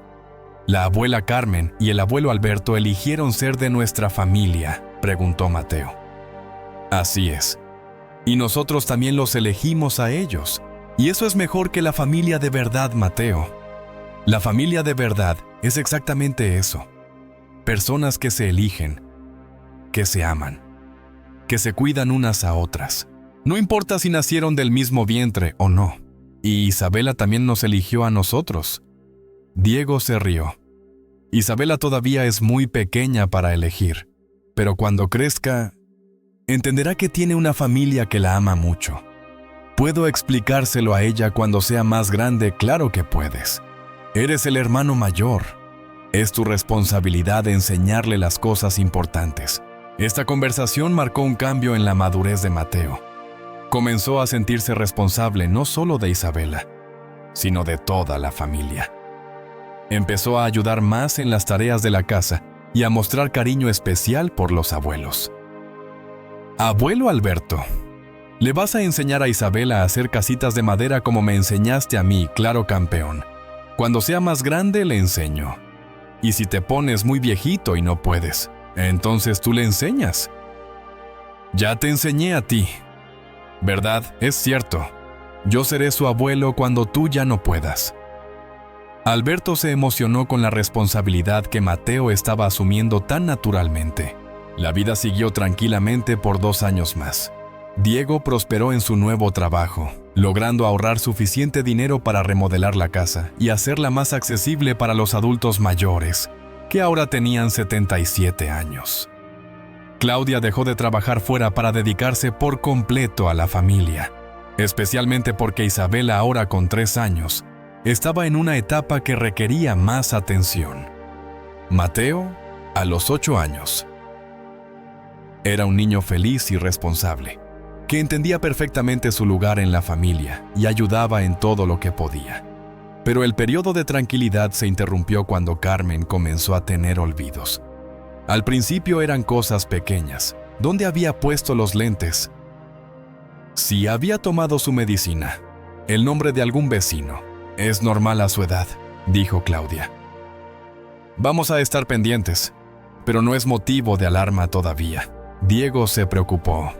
¿la abuela Carmen y el abuelo Alberto eligieron ser de nuestra familia?, preguntó Mateo. Así es. Y nosotros también los elegimos a ellos. Y eso es mejor que la familia de verdad, Mateo. La familia de verdad es exactamente eso. Personas que se eligen, que se aman, que se cuidan unas a otras. No importa si nacieron del mismo vientre o no. Y Isabela también nos eligió a nosotros. Diego se rió. Isabela todavía es muy pequeña para elegir, pero cuando crezca, entenderá que tiene una familia que la ama mucho. ¿Puedo explicárselo a ella cuando sea más grande? Claro que puedes. Eres el hermano mayor. Es tu responsabilidad enseñarle las cosas importantes. Esta conversación marcó un cambio en la madurez de Mateo. Comenzó a sentirse responsable no solo de Isabela, sino de toda la familia. Empezó a ayudar más en las tareas de la casa y a mostrar cariño especial por los abuelos. Abuelo Alberto, le vas a enseñar a Isabela a hacer casitas de madera como me enseñaste a mí, claro campeón. Cuando sea más grande le enseño. Y si te pones muy viejito y no puedes, entonces tú le enseñas. Ya te enseñé a ti. ¿Verdad? Es cierto. Yo seré su abuelo cuando tú ya no puedas. Alberto se emocionó con la responsabilidad que Mateo estaba asumiendo tan naturalmente. La vida siguió tranquilamente por 2 años más. Diego prosperó en su nuevo trabajo, logrando ahorrar suficiente dinero para remodelar la casa y hacerla más accesible para los adultos mayores, que ahora tenían 77 años. Claudia dejó de trabajar fuera para dedicarse por completo a la familia, especialmente porque Isabela, ahora con 3 años, estaba en una etapa que requería más atención. Mateo, a los 8 años, era un niño feliz y responsable, que entendía perfectamente su lugar en la familia y ayudaba en todo lo que podía. Pero el periodo de tranquilidad se interrumpió cuando Carmen comenzó a tener olvidos. Al principio eran cosas pequeñas. ¿Dónde había puesto los lentes? Si había tomado su medicina, el nombre de algún vecino. Es normal a su edad, dijo Claudia. Vamos a estar pendientes, pero no es motivo de alarma todavía. Diego se preocupó,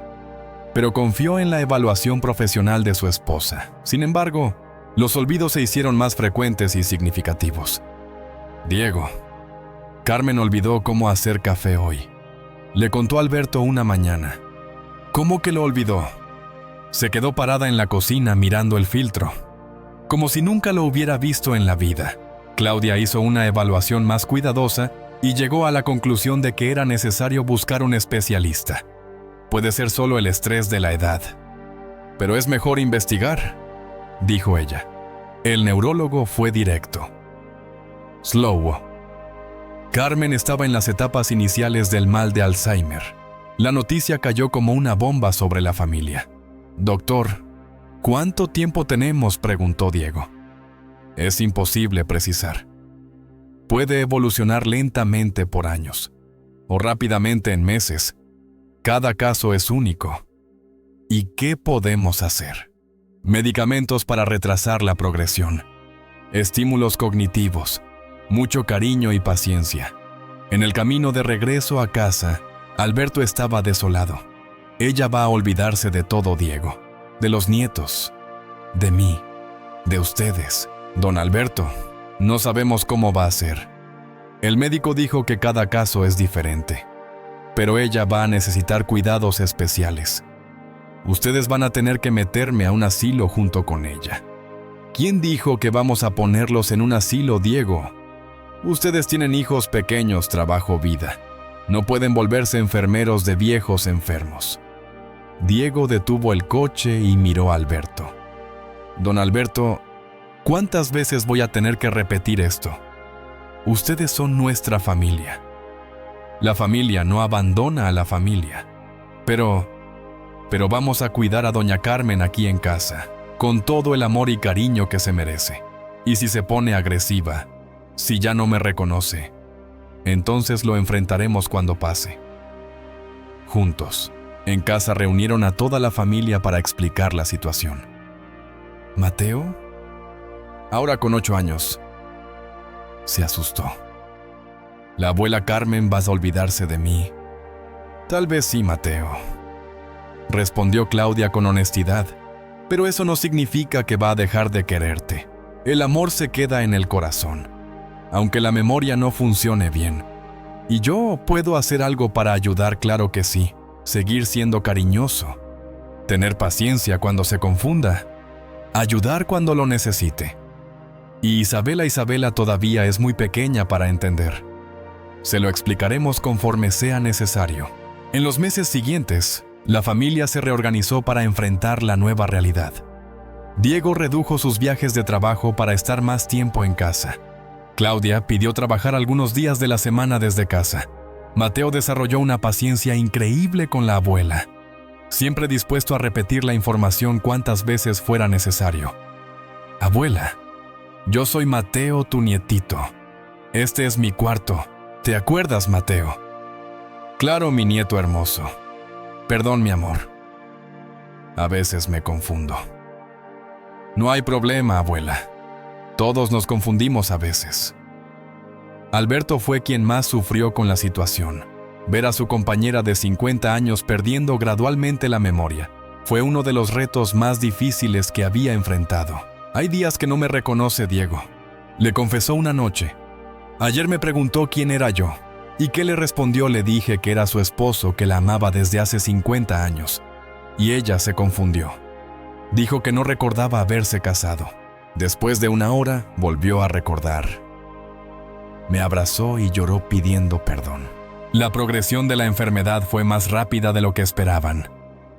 pero confió en la evaluación profesional de su esposa. Sin embargo, los olvidos se hicieron más frecuentes y significativos. Diego, Carmen olvidó cómo hacer café hoy. Le contó a Alberto una mañana. ¿Cómo que lo olvidó? Se quedó parada en la cocina mirando el filtro, como si nunca lo hubiera visto en la vida. Claudia hizo una evaluación más cuidadosa y llegó a la conclusión de que era necesario buscar un especialista. Puede ser solo el estrés de la edad, pero es mejor investigar, dijo ella. El neurólogo fue directo. Slow. Carmen estaba en las etapas iniciales del mal de Alzheimer. La noticia cayó como una bomba sobre la familia. «Doctor, ¿cuánto tiempo tenemos?», preguntó Diego. «Es imposible precisar. Puede evolucionar lentamente por años, o rápidamente en meses. Cada caso es único. ¿Y qué podemos hacer? Medicamentos para retrasar la progresión, estímulos cognitivos, mucho cariño y paciencia». En el camino de regreso a casa, Alberto estaba desolado. Ella va a olvidarse de todo, Diego, de los nietos, de mí, de ustedes. Don Alberto, no sabemos cómo va a ser. El médico dijo que cada caso es diferente, pero ella va a necesitar cuidados especiales. Ustedes van a tener que meterme a un asilo junto con ella. ¿Quién dijo que vamos a ponerlos en un asilo, Diego? Ustedes tienen hijos pequeños, trabajo, vida. No pueden volverse enfermeros de viejos enfermos. Diego detuvo el coche y miró a Alberto. Don Alberto, ¿cuántas veces voy a tener que repetir esto? Ustedes son nuestra familia. La familia no abandona a la familia. Pero vamos a cuidar a doña Carmen aquí en casa, con todo el amor y cariño que se merece. Y si se pone agresiva, si ya no me reconoce, entonces lo enfrentaremos cuando pase. Juntos, en casa reunieron a toda la familia para explicar la situación. ¿Mateo? Ahora con 8 años. Se asustó. La abuela Carmen va a olvidarse de mí. Tal vez sí, Mateo, respondió Claudia con honestidad, pero eso no significa que va a dejar de quererte. El amor se queda en el corazón, aunque la memoria no funcione bien. Y yo puedo hacer algo para ayudar, claro que sí. Seguir siendo cariñoso, tener paciencia cuando se confunda, ayudar cuando lo necesite. Y Isabela todavía es muy pequeña para entender. Se lo explicaremos conforme sea necesario. En los meses siguientes, la familia se reorganizó para enfrentar la nueva realidad. Diego redujo sus viajes de trabajo para estar más tiempo en casa. Claudia pidió trabajar algunos días de la semana desde casa. Mateo desarrolló una paciencia increíble con la abuela, siempre dispuesto a repetir la información cuantas veces fuera necesario. «Abuela, yo soy Mateo, tu nietito. Este es mi cuarto. ¿Te acuerdas, Mateo?» «Claro, mi nieto hermoso. Perdón, mi amor. A veces me confundo». «No hay problema, abuela. Todos nos confundimos a veces». Alberto fue quien más sufrió con la situación. Ver a su compañera de 50 años perdiendo gradualmente la memoria fue uno de los retos más difíciles que había enfrentado. «Hay días que no me reconoce, Diego», le confesó una noche. «Ayer me preguntó quién era yo. ¿Y qué le respondió? Le dije que era su esposo, que la amaba desde hace 50 años. Y ella se confundió. Dijo que no recordaba haberse casado. Después de una hora, volvió a recordar. Me abrazó y lloró pidiendo perdón». La progresión de la enfermedad fue más rápida de lo que esperaban.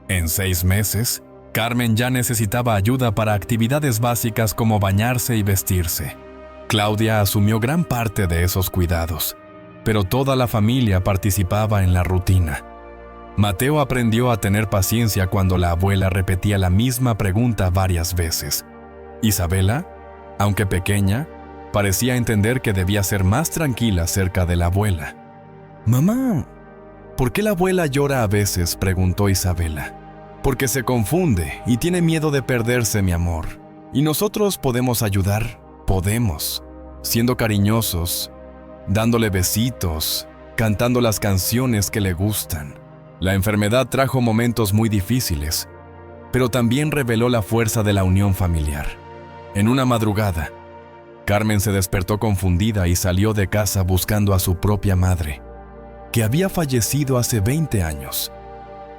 En 6 meses, Carmen ya necesitaba ayuda para actividades básicas como bañarse y vestirse. Claudia asumió gran parte de esos cuidados, pero toda la familia participaba en la rutina. Mateo aprendió a tener paciencia cuando la abuela repetía la misma pregunta varias veces. Isabela, aunque pequeña, parecía entender que debía ser más tranquila cerca de la abuela. «Mamá, ¿por qué la abuela llora a veces?», preguntó Isabela. «Porque se confunde y tiene miedo de perderse, mi amor. Y nosotros podemos ayudar, podemos, siendo cariñosos, dándole besitos, cantando las canciones que le gustan». La enfermedad trajo momentos muy difíciles, pero también reveló la fuerza de la unión familiar. En una madrugada, Carmen se despertó confundida y salió de casa buscando a su propia madre, que había fallecido hace 20 años.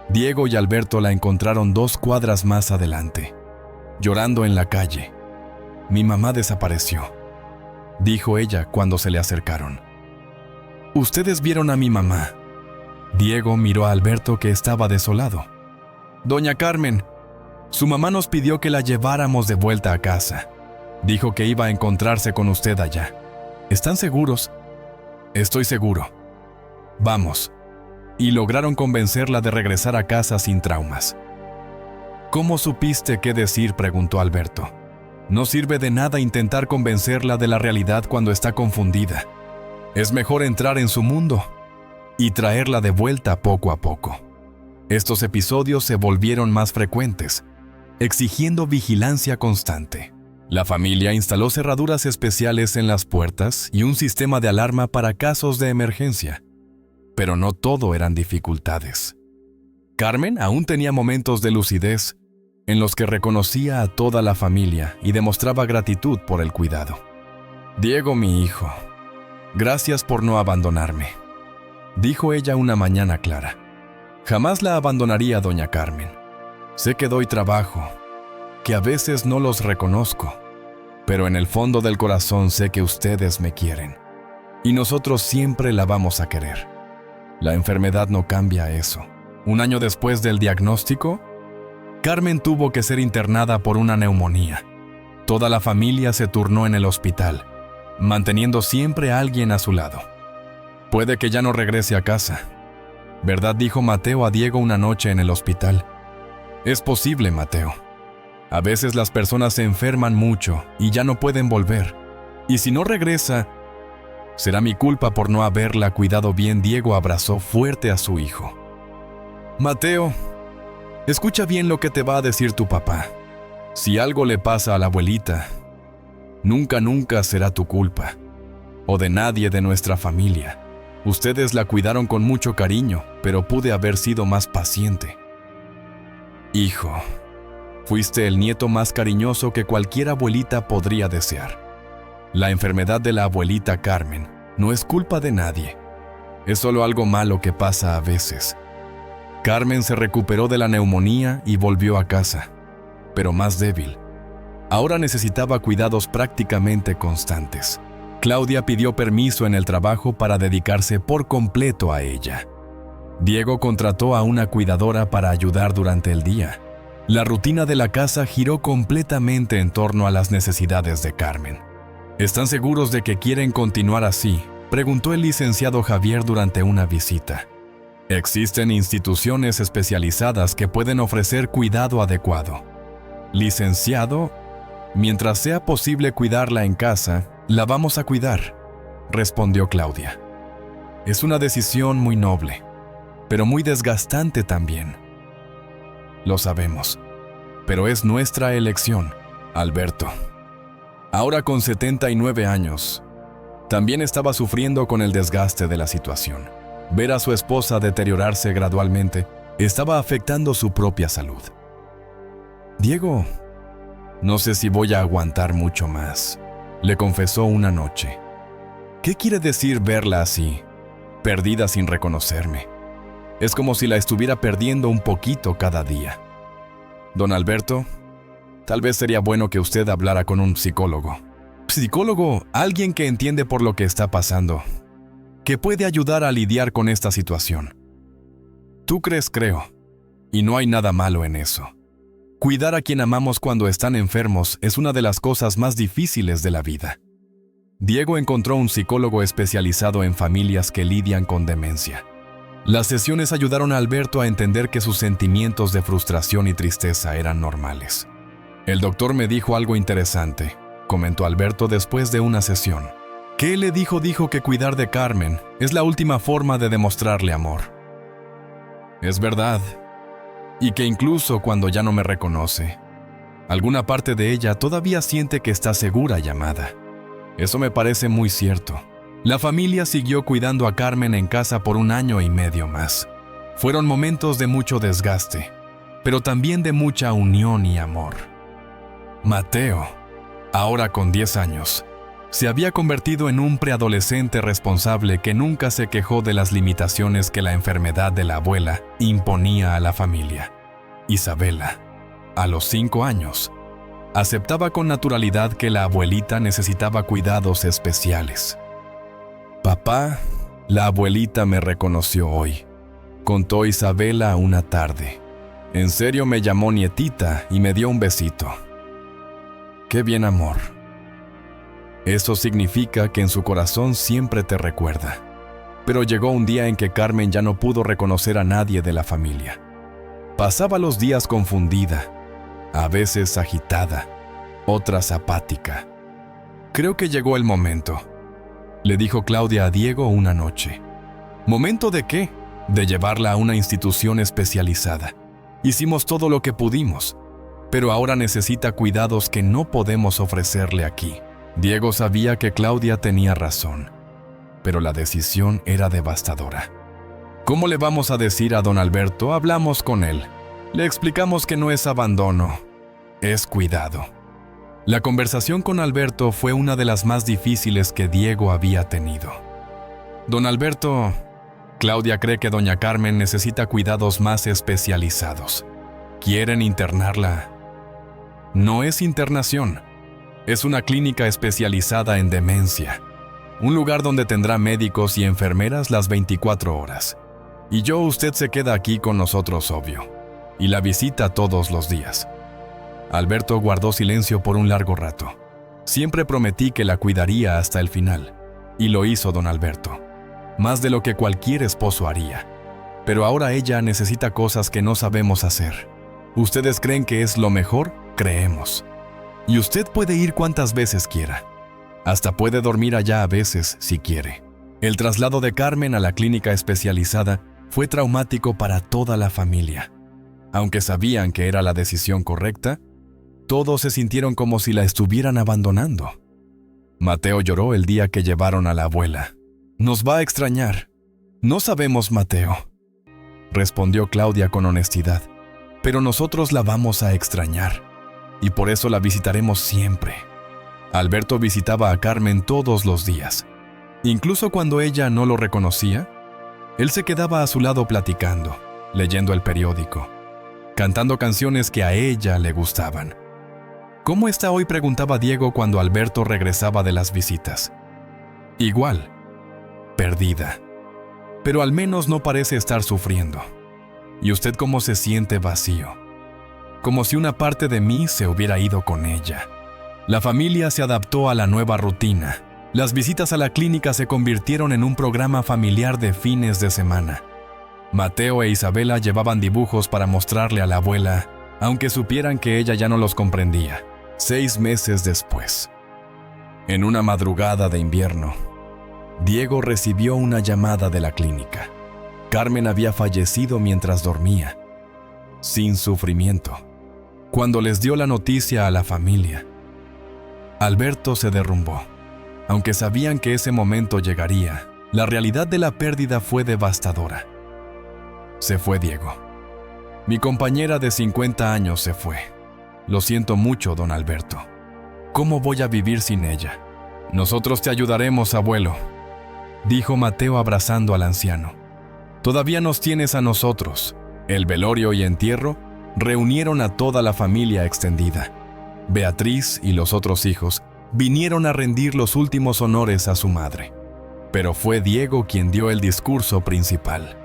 Diego y Alberto la encontraron 2 cuadras más adelante, llorando en la calle. «Mi mamá desapareció», dijo ella cuando se le acercaron. «¿Ustedes vieron a mi mamá?». Diego miró a Alberto, que estaba desolado. «Doña Carmen, su mamá nos pidió que la lleváramos de vuelta a casa. Dijo que iba a encontrarse con usted allá. ¿Están seguros?». «Estoy seguro. Vamos». y lograron convencerla de regresar a casa sin traumas. ¿Cómo supiste qué decir?, preguntó Alberto. No sirve de nada intentar convencerla de la realidad cuando está confundida. Es mejor entrar en su mundo y traerla de vuelta poco a poco. Estos episodios se volvieron más frecuentes, exigiendo vigilancia constante. La familia instaló cerraduras especiales en las puertas y un sistema de alarma para casos de emergencia. Pero no todo eran dificultades. Carmen aún tenía momentos de lucidez en los que reconocía a toda la familia y demostraba gratitud por el cuidado. «Diego, mi hijo, gracias por no abandonarme», dijo ella una mañana clara. «Jamás la abandonaría, doña Carmen. Sé que doy trabajo, que a veces no los reconozco, pero en el fondo del corazón sé que ustedes me quieren, y nosotros siempre la vamos a querer. La enfermedad no cambia eso». Un año después del diagnóstico, Carmen tuvo que ser internada por una neumonía. Toda la familia se turnó en el hospital, manteniendo siempre a alguien a su lado. «Puede que ya no regrese a casa, ¿verdad?», dijo Mateo a Diego una noche en el hospital. «Es posible, Mateo. A veces las personas se enferman mucho y ya no pueden volver. Y si no regresa, será mi culpa por no haberla cuidado bien». Diego abrazó fuerte a su hijo. «Mateo, escucha bien lo que te va a decir tu papá. Si algo le pasa a la abuelita, nunca será tu culpa, o de nadie de nuestra familia. Ustedes la cuidaron con mucho cariño, pero pude haber sido más paciente. Hijo, fuiste el nieto más cariñoso que cualquier abuelita podría desear. La enfermedad de la abuelita Carmen no es culpa de nadie. Es solo algo malo que pasa a veces». Carmen se recuperó de la neumonía y volvió a casa, pero más débil. Ahora necesitaba cuidados prácticamente constantes. Claudia pidió permiso en el trabajo para dedicarse por completo a ella. Diego contrató a una cuidadora para ayudar durante el día. La rutina de la casa giró completamente en torno a las necesidades de Carmen. ¿Están seguros de que quieren continuar así?, preguntó el licenciado Javier durante una visita. Existen instituciones especializadas que pueden ofrecer cuidado adecuado. Licenciado, mientras sea posible cuidarla en casa, la vamos a cuidar, respondió Claudia. Es una decisión muy noble, pero muy desgastante también. Lo sabemos, pero es nuestra elección, Alberto. Ahora con 79 años, también estaba sufriendo con el desgaste de la situación. Ver a su esposa deteriorarse gradualmente estaba afectando su propia salud. «Diego, no sé si voy a aguantar mucho más», le confesó una noche. «¿Qué quiere decir verla así, perdida sin reconocerme? Es como si la estuviera perdiendo un poquito cada día. Don Alberto, tal vez sería bueno que usted hablara con un psicólogo». «¿Psicólogo?», alguien que entiende por lo que está pasando, que puede ayudar a lidiar con esta situación. «Tú crees, creo, y no hay nada malo en eso. Cuidar a quien amamos cuando están enfermos es una de las cosas más difíciles de la vida». Diego encontró un psicólogo especializado en familias que lidian con demencia. Las sesiones ayudaron a Alberto a entender que sus sentimientos de frustración y tristeza eran normales. «El doctor me dijo algo interesante», comentó Alberto después de una sesión. «¿Qué le dijo?». «Dijo que cuidar de Carmen es la última forma de demostrarle amor». «Es verdad. Y que incluso cuando ya no me reconoce, alguna parte de ella todavía siente que está segura y amada. Eso me parece muy cierto». La familia siguió cuidando a Carmen en casa por 1 año y medio más. Fueron momentos de mucho desgaste, pero también de mucha unión y amor. Mateo, ahora con 10 años, se había convertido en un preadolescente responsable que nunca se quejó de las limitaciones que la enfermedad de la abuela imponía a la familia. Isabela, a los 5 años, aceptaba con naturalidad que la abuelita necesitaba cuidados especiales. «Papá, la abuelita me reconoció hoy», contó Isabela una tarde. «En serio me llamó nietita y me dio un besito. Qué bien, amor. Eso significa que en su corazón siempre te recuerda». Pero llegó un día en que Carmen ya no pudo reconocer a nadie de la familia. Pasaba los días confundida, a veces agitada, otras apática. «Creo que llegó el momento», le dijo Claudia a Diego una noche. ¿Momento de qué? De llevarla a una institución especializada. Hicimos todo lo que pudimos, pero ahora necesita cuidados que no podemos ofrecerle aquí. Diego sabía que Claudia tenía razón, pero la decisión era devastadora. ¿Cómo le vamos a decir a don Alberto? Hablamos con él. Le explicamos que no es abandono, es cuidado. La conversación con Alberto fue una de las más difíciles que Diego había tenido. Don Alberto, Claudia cree que doña Carmen necesita cuidados más especializados. ¿Quieren internarla? No es internación, es una clínica especializada en demencia. Un lugar donde tendrá médicos y enfermeras las 24 horas. Y usted se queda aquí con nosotros, obvio. Y la visita todos los días. Alberto guardó silencio por un largo rato. Siempre prometí que la cuidaría hasta el final. Y lo hizo don Alberto. Más de lo que cualquier esposo haría. Pero ahora ella necesita cosas que no sabemos hacer. ¿Ustedes creen que es lo mejor? Creemos. Y usted puede ir cuantas veces quiera. Hasta puede dormir allá a veces, si quiere. El traslado de Carmen a la clínica especializada fue traumático para toda la familia. Aunque sabían que era la decisión correcta, todos se sintieron como si la estuvieran abandonando. Mateo lloró el día que llevaron a la abuela. «Nos va a extrañar». «No sabemos, Mateo», respondió Claudia con honestidad. «Pero nosotros la vamos a extrañar, y por eso la visitaremos siempre». Alberto visitaba a Carmen todos los días. Incluso cuando ella no lo reconocía, él se quedaba a su lado platicando, leyendo el periódico, cantando canciones que a ella le gustaban. «¿Cómo está hoy?», preguntaba Diego cuando Alberto regresaba de las visitas. «Igual, perdida. Pero al menos no parece estar sufriendo. ¿Y usted cómo se siente? Vacío. Como si una parte de mí se hubiera ido con ella». La familia se adaptó a la nueva rutina. Las visitas a la clínica se convirtieron en un programa familiar de fines de semana. Mateo e Isabela llevaban dibujos para mostrarle a la abuela, aunque supieran que ella ya no los comprendía. 6 meses después, en una madrugada de invierno, Diego recibió una llamada de la clínica. Carmen había fallecido mientras dormía, sin sufrimiento. Cuando les dio la noticia a la familia, Alberto se derrumbó. Aunque sabían que ese momento llegaría, la realidad de la pérdida fue devastadora. Se fue Diego. Mi compañera de 50 años se fue. Lo siento mucho, don Alberto. ¿Cómo voy a vivir sin ella? Nosotros te ayudaremos, abuelo, dijo Mateo abrazando al anciano. Todavía nos tienes a nosotros. El velorio y entierro reunieron a toda la familia extendida. Beatriz y los otros hijos vinieron a rendir los últimos honores a su madre. Pero fue Diego quien dio el discurso principal.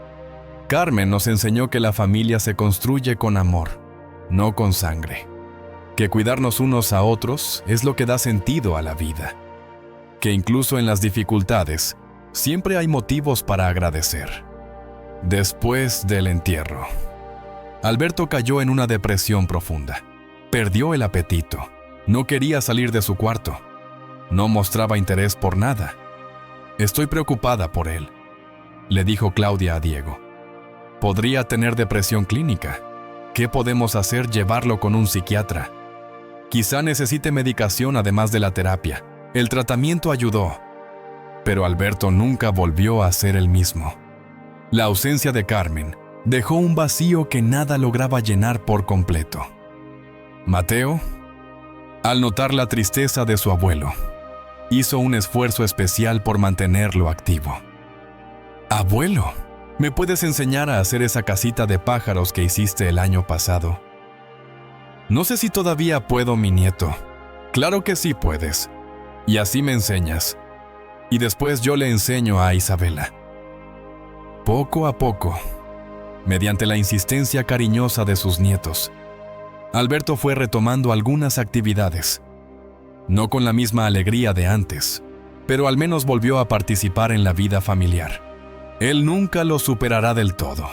Carmen nos enseñó que la familia se construye con amor, no con sangre. Que cuidarnos unos a otros es lo que da sentido a la vida. Que incluso en las dificultades, siempre hay motivos para agradecer. Después del entierro, Alberto cayó en una depresión profunda. Perdió el apetito. No quería salir de su cuarto. No mostraba interés por nada. «Estoy preocupada por él», le dijo Claudia a Diego. «Podría tener depresión clínica. ¿Qué podemos hacer? Llevarlo con un psiquiatra. Quizá necesite medicación además de la terapia. El tratamiento ayudó». Pero Alberto nunca volvió a ser el mismo. La ausencia de Carmen dejó un vacío que nada lograba llenar por completo. Mateo, al notar la tristeza de su abuelo, hizo un esfuerzo especial por mantenerlo activo. «Abuelo, ¿me puedes enseñar a hacer esa casita de pájaros que hiciste el año pasado?» «No sé si todavía puedo, mi nieto». «Claro que sí puedes. Y así me enseñas. Y después yo le enseño a Isabela». Poco a poco, mediante la insistencia cariñosa de sus nietos, Alberto fue retomando algunas actividades. No con la misma alegría de antes, pero al menos volvió a participar en la vida familiar. Él nunca lo superará del todo,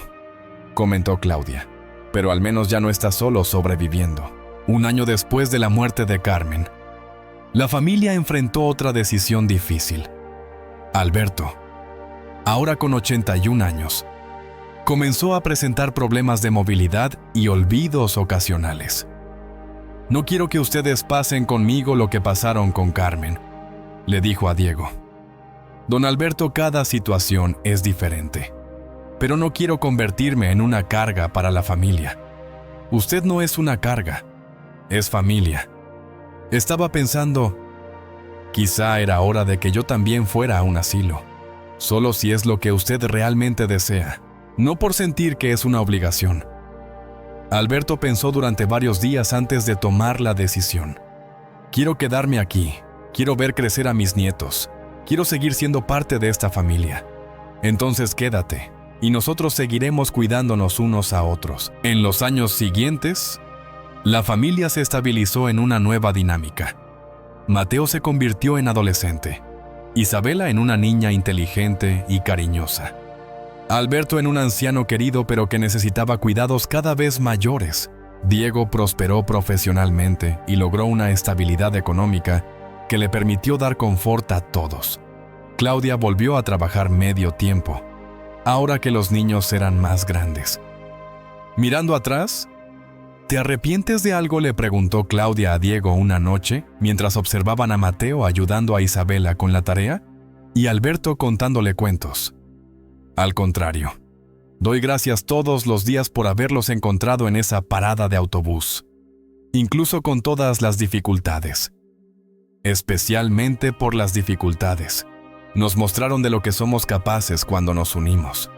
comentó Claudia, pero al menos ya no está solo sobreviviendo. Un año después de la muerte de Carmen, la familia enfrentó otra decisión difícil. Alberto, ahora con 81 años, comenzó a presentar problemas de movilidad y olvidos ocasionales. No quiero que ustedes pasen conmigo lo que pasaron con Carmen, le dijo a Diego. Don Alberto, cada situación es diferente, pero no quiero convertirme en una carga para la familia. Usted no es una carga, es familia. Estaba pensando, quizá era hora de que yo también fuera a un asilo, solo si es lo que usted realmente desea, no por sentir que es una obligación. Alberto pensó durante varios días antes de tomar la decisión. Quiero quedarme aquí, quiero ver crecer a mis nietos, quiero seguir siendo parte de esta familia. Entonces quédate, y nosotros seguiremos cuidándonos unos a otros. En los años siguientes, la familia se estabilizó en una nueva dinámica. Mateo se convirtió en adolescente, Isabela en una niña inteligente y cariñosa, Alberto en un anciano querido pero que necesitaba cuidados cada vez mayores. Diego prosperó profesionalmente y logró una estabilidad económica que le permitió dar confort a todos. Claudia volvió a trabajar medio tiempo, ahora que los niños eran más grandes. Mirando atrás, ¿te arrepientes de algo?, le preguntó Claudia a Diego una noche mientras observaban a Mateo ayudando a Isabela con la tarea y Alberto contándole cuentos. Al contrario, doy gracias todos los días por haberlos encontrado en esa parada de autobús, incluso con todas las dificultades. Especialmente por las dificultades. Nos mostraron de lo que somos capaces cuando nos unimos.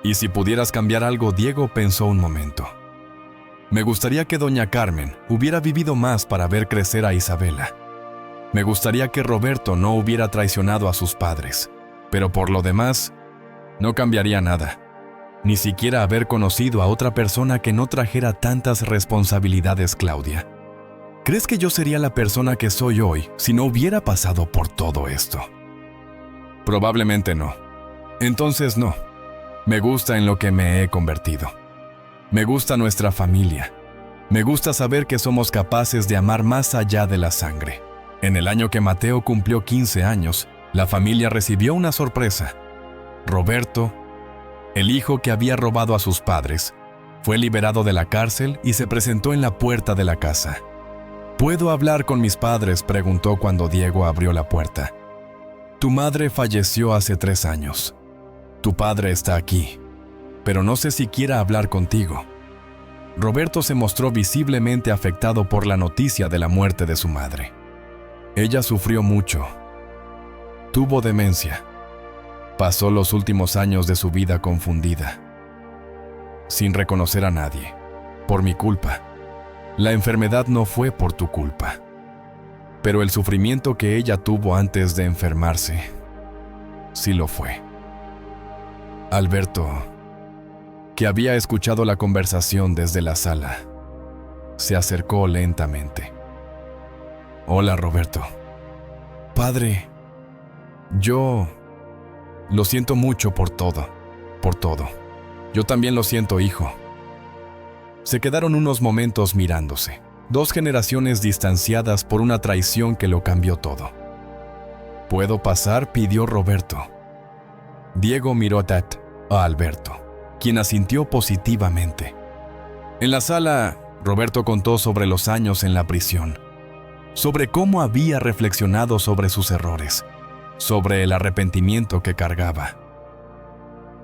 Y si pudieras cambiar algo, Diego pensó un momento. Me gustaría que doña Carmen hubiera vivido más para ver crecer a Isabela. Me gustaría que Roberto no hubiera traicionado a sus padres, pero por lo demás, no cambiaría nada. Ni siquiera haber conocido a otra persona que no trajera tantas responsabilidades, Claudia. ¿Crees que yo sería la persona que soy hoy si no hubiera pasado por todo esto? Probablemente no. Entonces no. Me gusta en lo que me he convertido. Me gusta nuestra familia. Me gusta saber que somos capaces de amar más allá de la sangre. En el año que Mateo cumplió 15 años, la familia recibió una sorpresa. Roberto, el hijo que había robado a sus padres, fue liberado de la cárcel y se presentó en la puerta de la casa. ¿Puedo hablar con mis padres?, preguntó cuando Diego abrió la puerta. Tu madre falleció hace 3 años. Tu padre está aquí, pero no sé si quiera hablar contigo. Roberto se mostró visiblemente afectado por la noticia de la muerte de su madre. Ella sufrió mucho. Tuvo demencia. Pasó los últimos años de su vida confundida, sin reconocer a nadie, por mi culpa. La enfermedad no fue por tu culpa, pero el sufrimiento que ella tuvo antes de enfermarse, sí lo fue. Alberto, que había escuchado la conversación desde la sala, se acercó lentamente. Hola, Roberto. Padre, yo lo siento mucho por todo. Yo también lo siento, hijo. Se quedaron unos momentos mirándose, 2 generaciones distanciadas por una traición que lo cambió todo. ¿Puedo pasar?, pidió Roberto. Diego miró a Alberto, quien asintió positivamente. En la sala, Roberto contó sobre los años en la prisión, sobre cómo había reflexionado sobre sus errores, sobre el arrepentimiento que cargaba.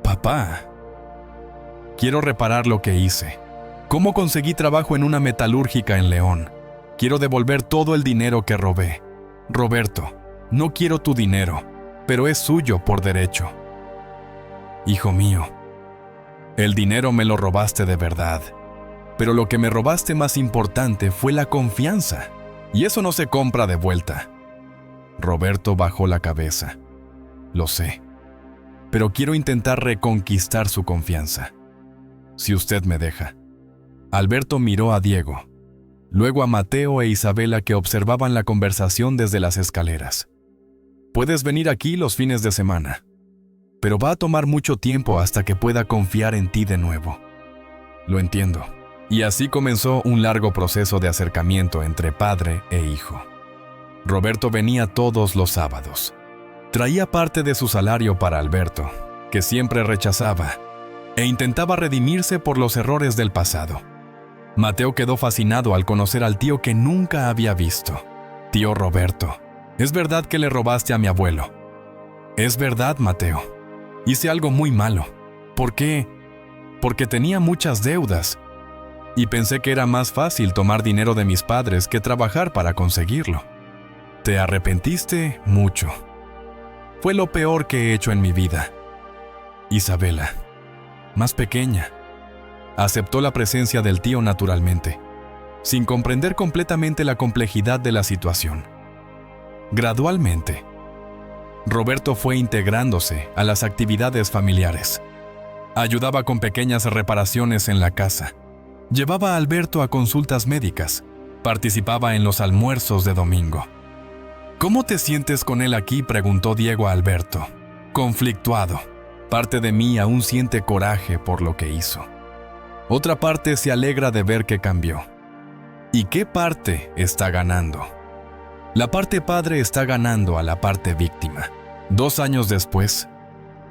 Papá, quiero reparar lo que hice. ¿Cómo conseguí trabajo en una metalúrgica en León? Quiero devolver todo el dinero que robé. Roberto, no quiero tu dinero, pero es suyo por derecho. Hijo mío, el dinero me lo robaste de verdad, pero lo que me robaste más importante fue la confianza, y eso no se compra de vuelta. Roberto bajó la cabeza. Lo sé, pero quiero intentar reconquistar su confianza, si usted me deja. Alberto miró a Diego, luego a Mateo e Isabela, que observaban la conversación desde las escaleras. ¿Puedes venir aquí los fines de semana? pero va a tomar mucho tiempo hasta que pueda confiar en ti de nuevo. Lo entiendo. Y así comenzó un largo proceso de acercamiento entre padre e hijo. Roberto venía todos los sábados. Traía parte de su salario para Alberto, que siempre rechazaba, e intentaba redimirse por los errores del pasado. Mateo quedó fascinado al conocer al tío que nunca había visto. Tío Roberto, ¿es verdad que le robaste a mi abuelo? Es verdad, Mateo. Hice algo muy malo. ¿Por qué? Porque tenía muchas deudas. Y pensé que era más fácil tomar dinero de mis padres que trabajar para conseguirlo. Te arrepentiste mucho. Fue lo peor que he hecho en mi vida. Isabela, más pequeña, aceptó la presencia del tío naturalmente, sin comprender completamente la complejidad de la situación. Gradualmente, Roberto fue integrándose a las actividades familiares. Ayudaba con pequeñas reparaciones en la casa. Llevaba a Alberto a consultas médicas. Participaba en los almuerzos de domingo. ¿Cómo te sientes con él aquí?, preguntó Diego a Alberto, conflictuado. Parte de mí aún siente coraje por lo que hizo. Otra parte se alegra de ver que cambió. ¿Y qué parte está ganando? La parte padre está ganando a la parte víctima. 2 años después,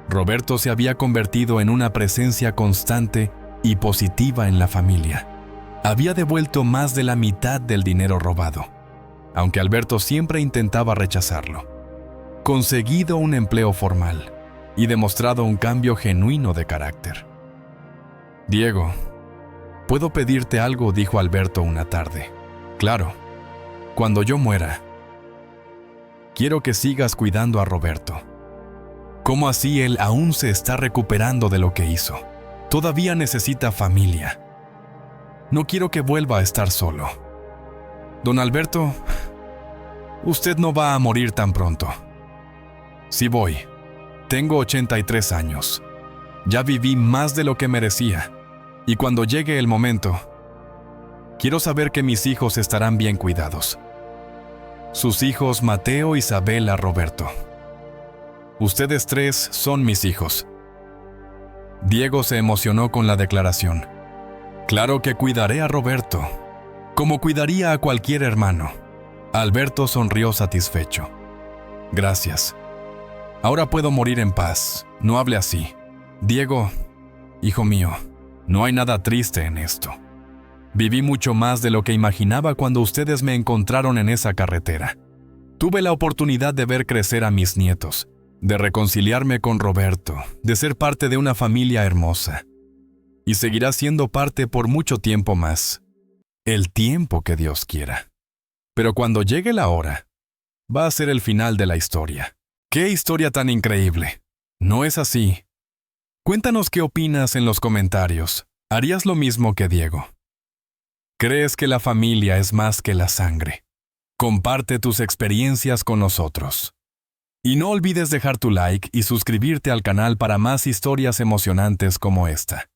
Roberto se había convertido en una presencia constante y positiva en la familia. Había devuelto más de la mitad del dinero robado, aunque Alberto siempre intentaba rechazarlo. Conseguido un empleo formal y demostrado un cambio genuino de carácter. Diego, ¿puedo pedirte algo?, dijo Alberto una tarde. Claro, cuando yo muera, quiero que sigas cuidando a Roberto. ¿Cómo así? Él aún se está recuperando de lo que hizo. Todavía necesita familia. No quiero que vuelva a estar solo. Don Alberto, usted no va a morir tan pronto. Sí voy. Tengo 83 años. Ya viví más de lo que merecía. Y cuando llegue el momento, quiero saber que mis hijos estarán bien cuidados. Sus hijos Mateo, Isabela, Roberto. Ustedes 3 son mis hijos. Diego se emocionó con la declaración. Claro que cuidaré a Roberto, como cuidaría a cualquier hermano. Alberto sonrió satisfecho. Gracias. Ahora puedo morir en paz. No hable así. Diego, hijo mío, no hay nada triste en esto. Viví mucho más de lo que imaginaba cuando ustedes me encontraron en esa carretera. Tuve la oportunidad de ver crecer a mis nietos, de reconciliarme con Roberto, de ser parte de una familia hermosa. Y seguirá siendo parte por mucho tiempo más. El tiempo que Dios quiera. Pero cuando llegue la hora, va a ser el final de la historia. ¡Qué historia tan increíble! ¿No es así? Cuéntanos qué opinas en los comentarios. ¿Harías lo mismo que Diego? ¿Crees que la familia es más que la sangre? Comparte tus experiencias con nosotros. Y no olvides dejar tu like y suscribirte al canal para más historias emocionantes como esta.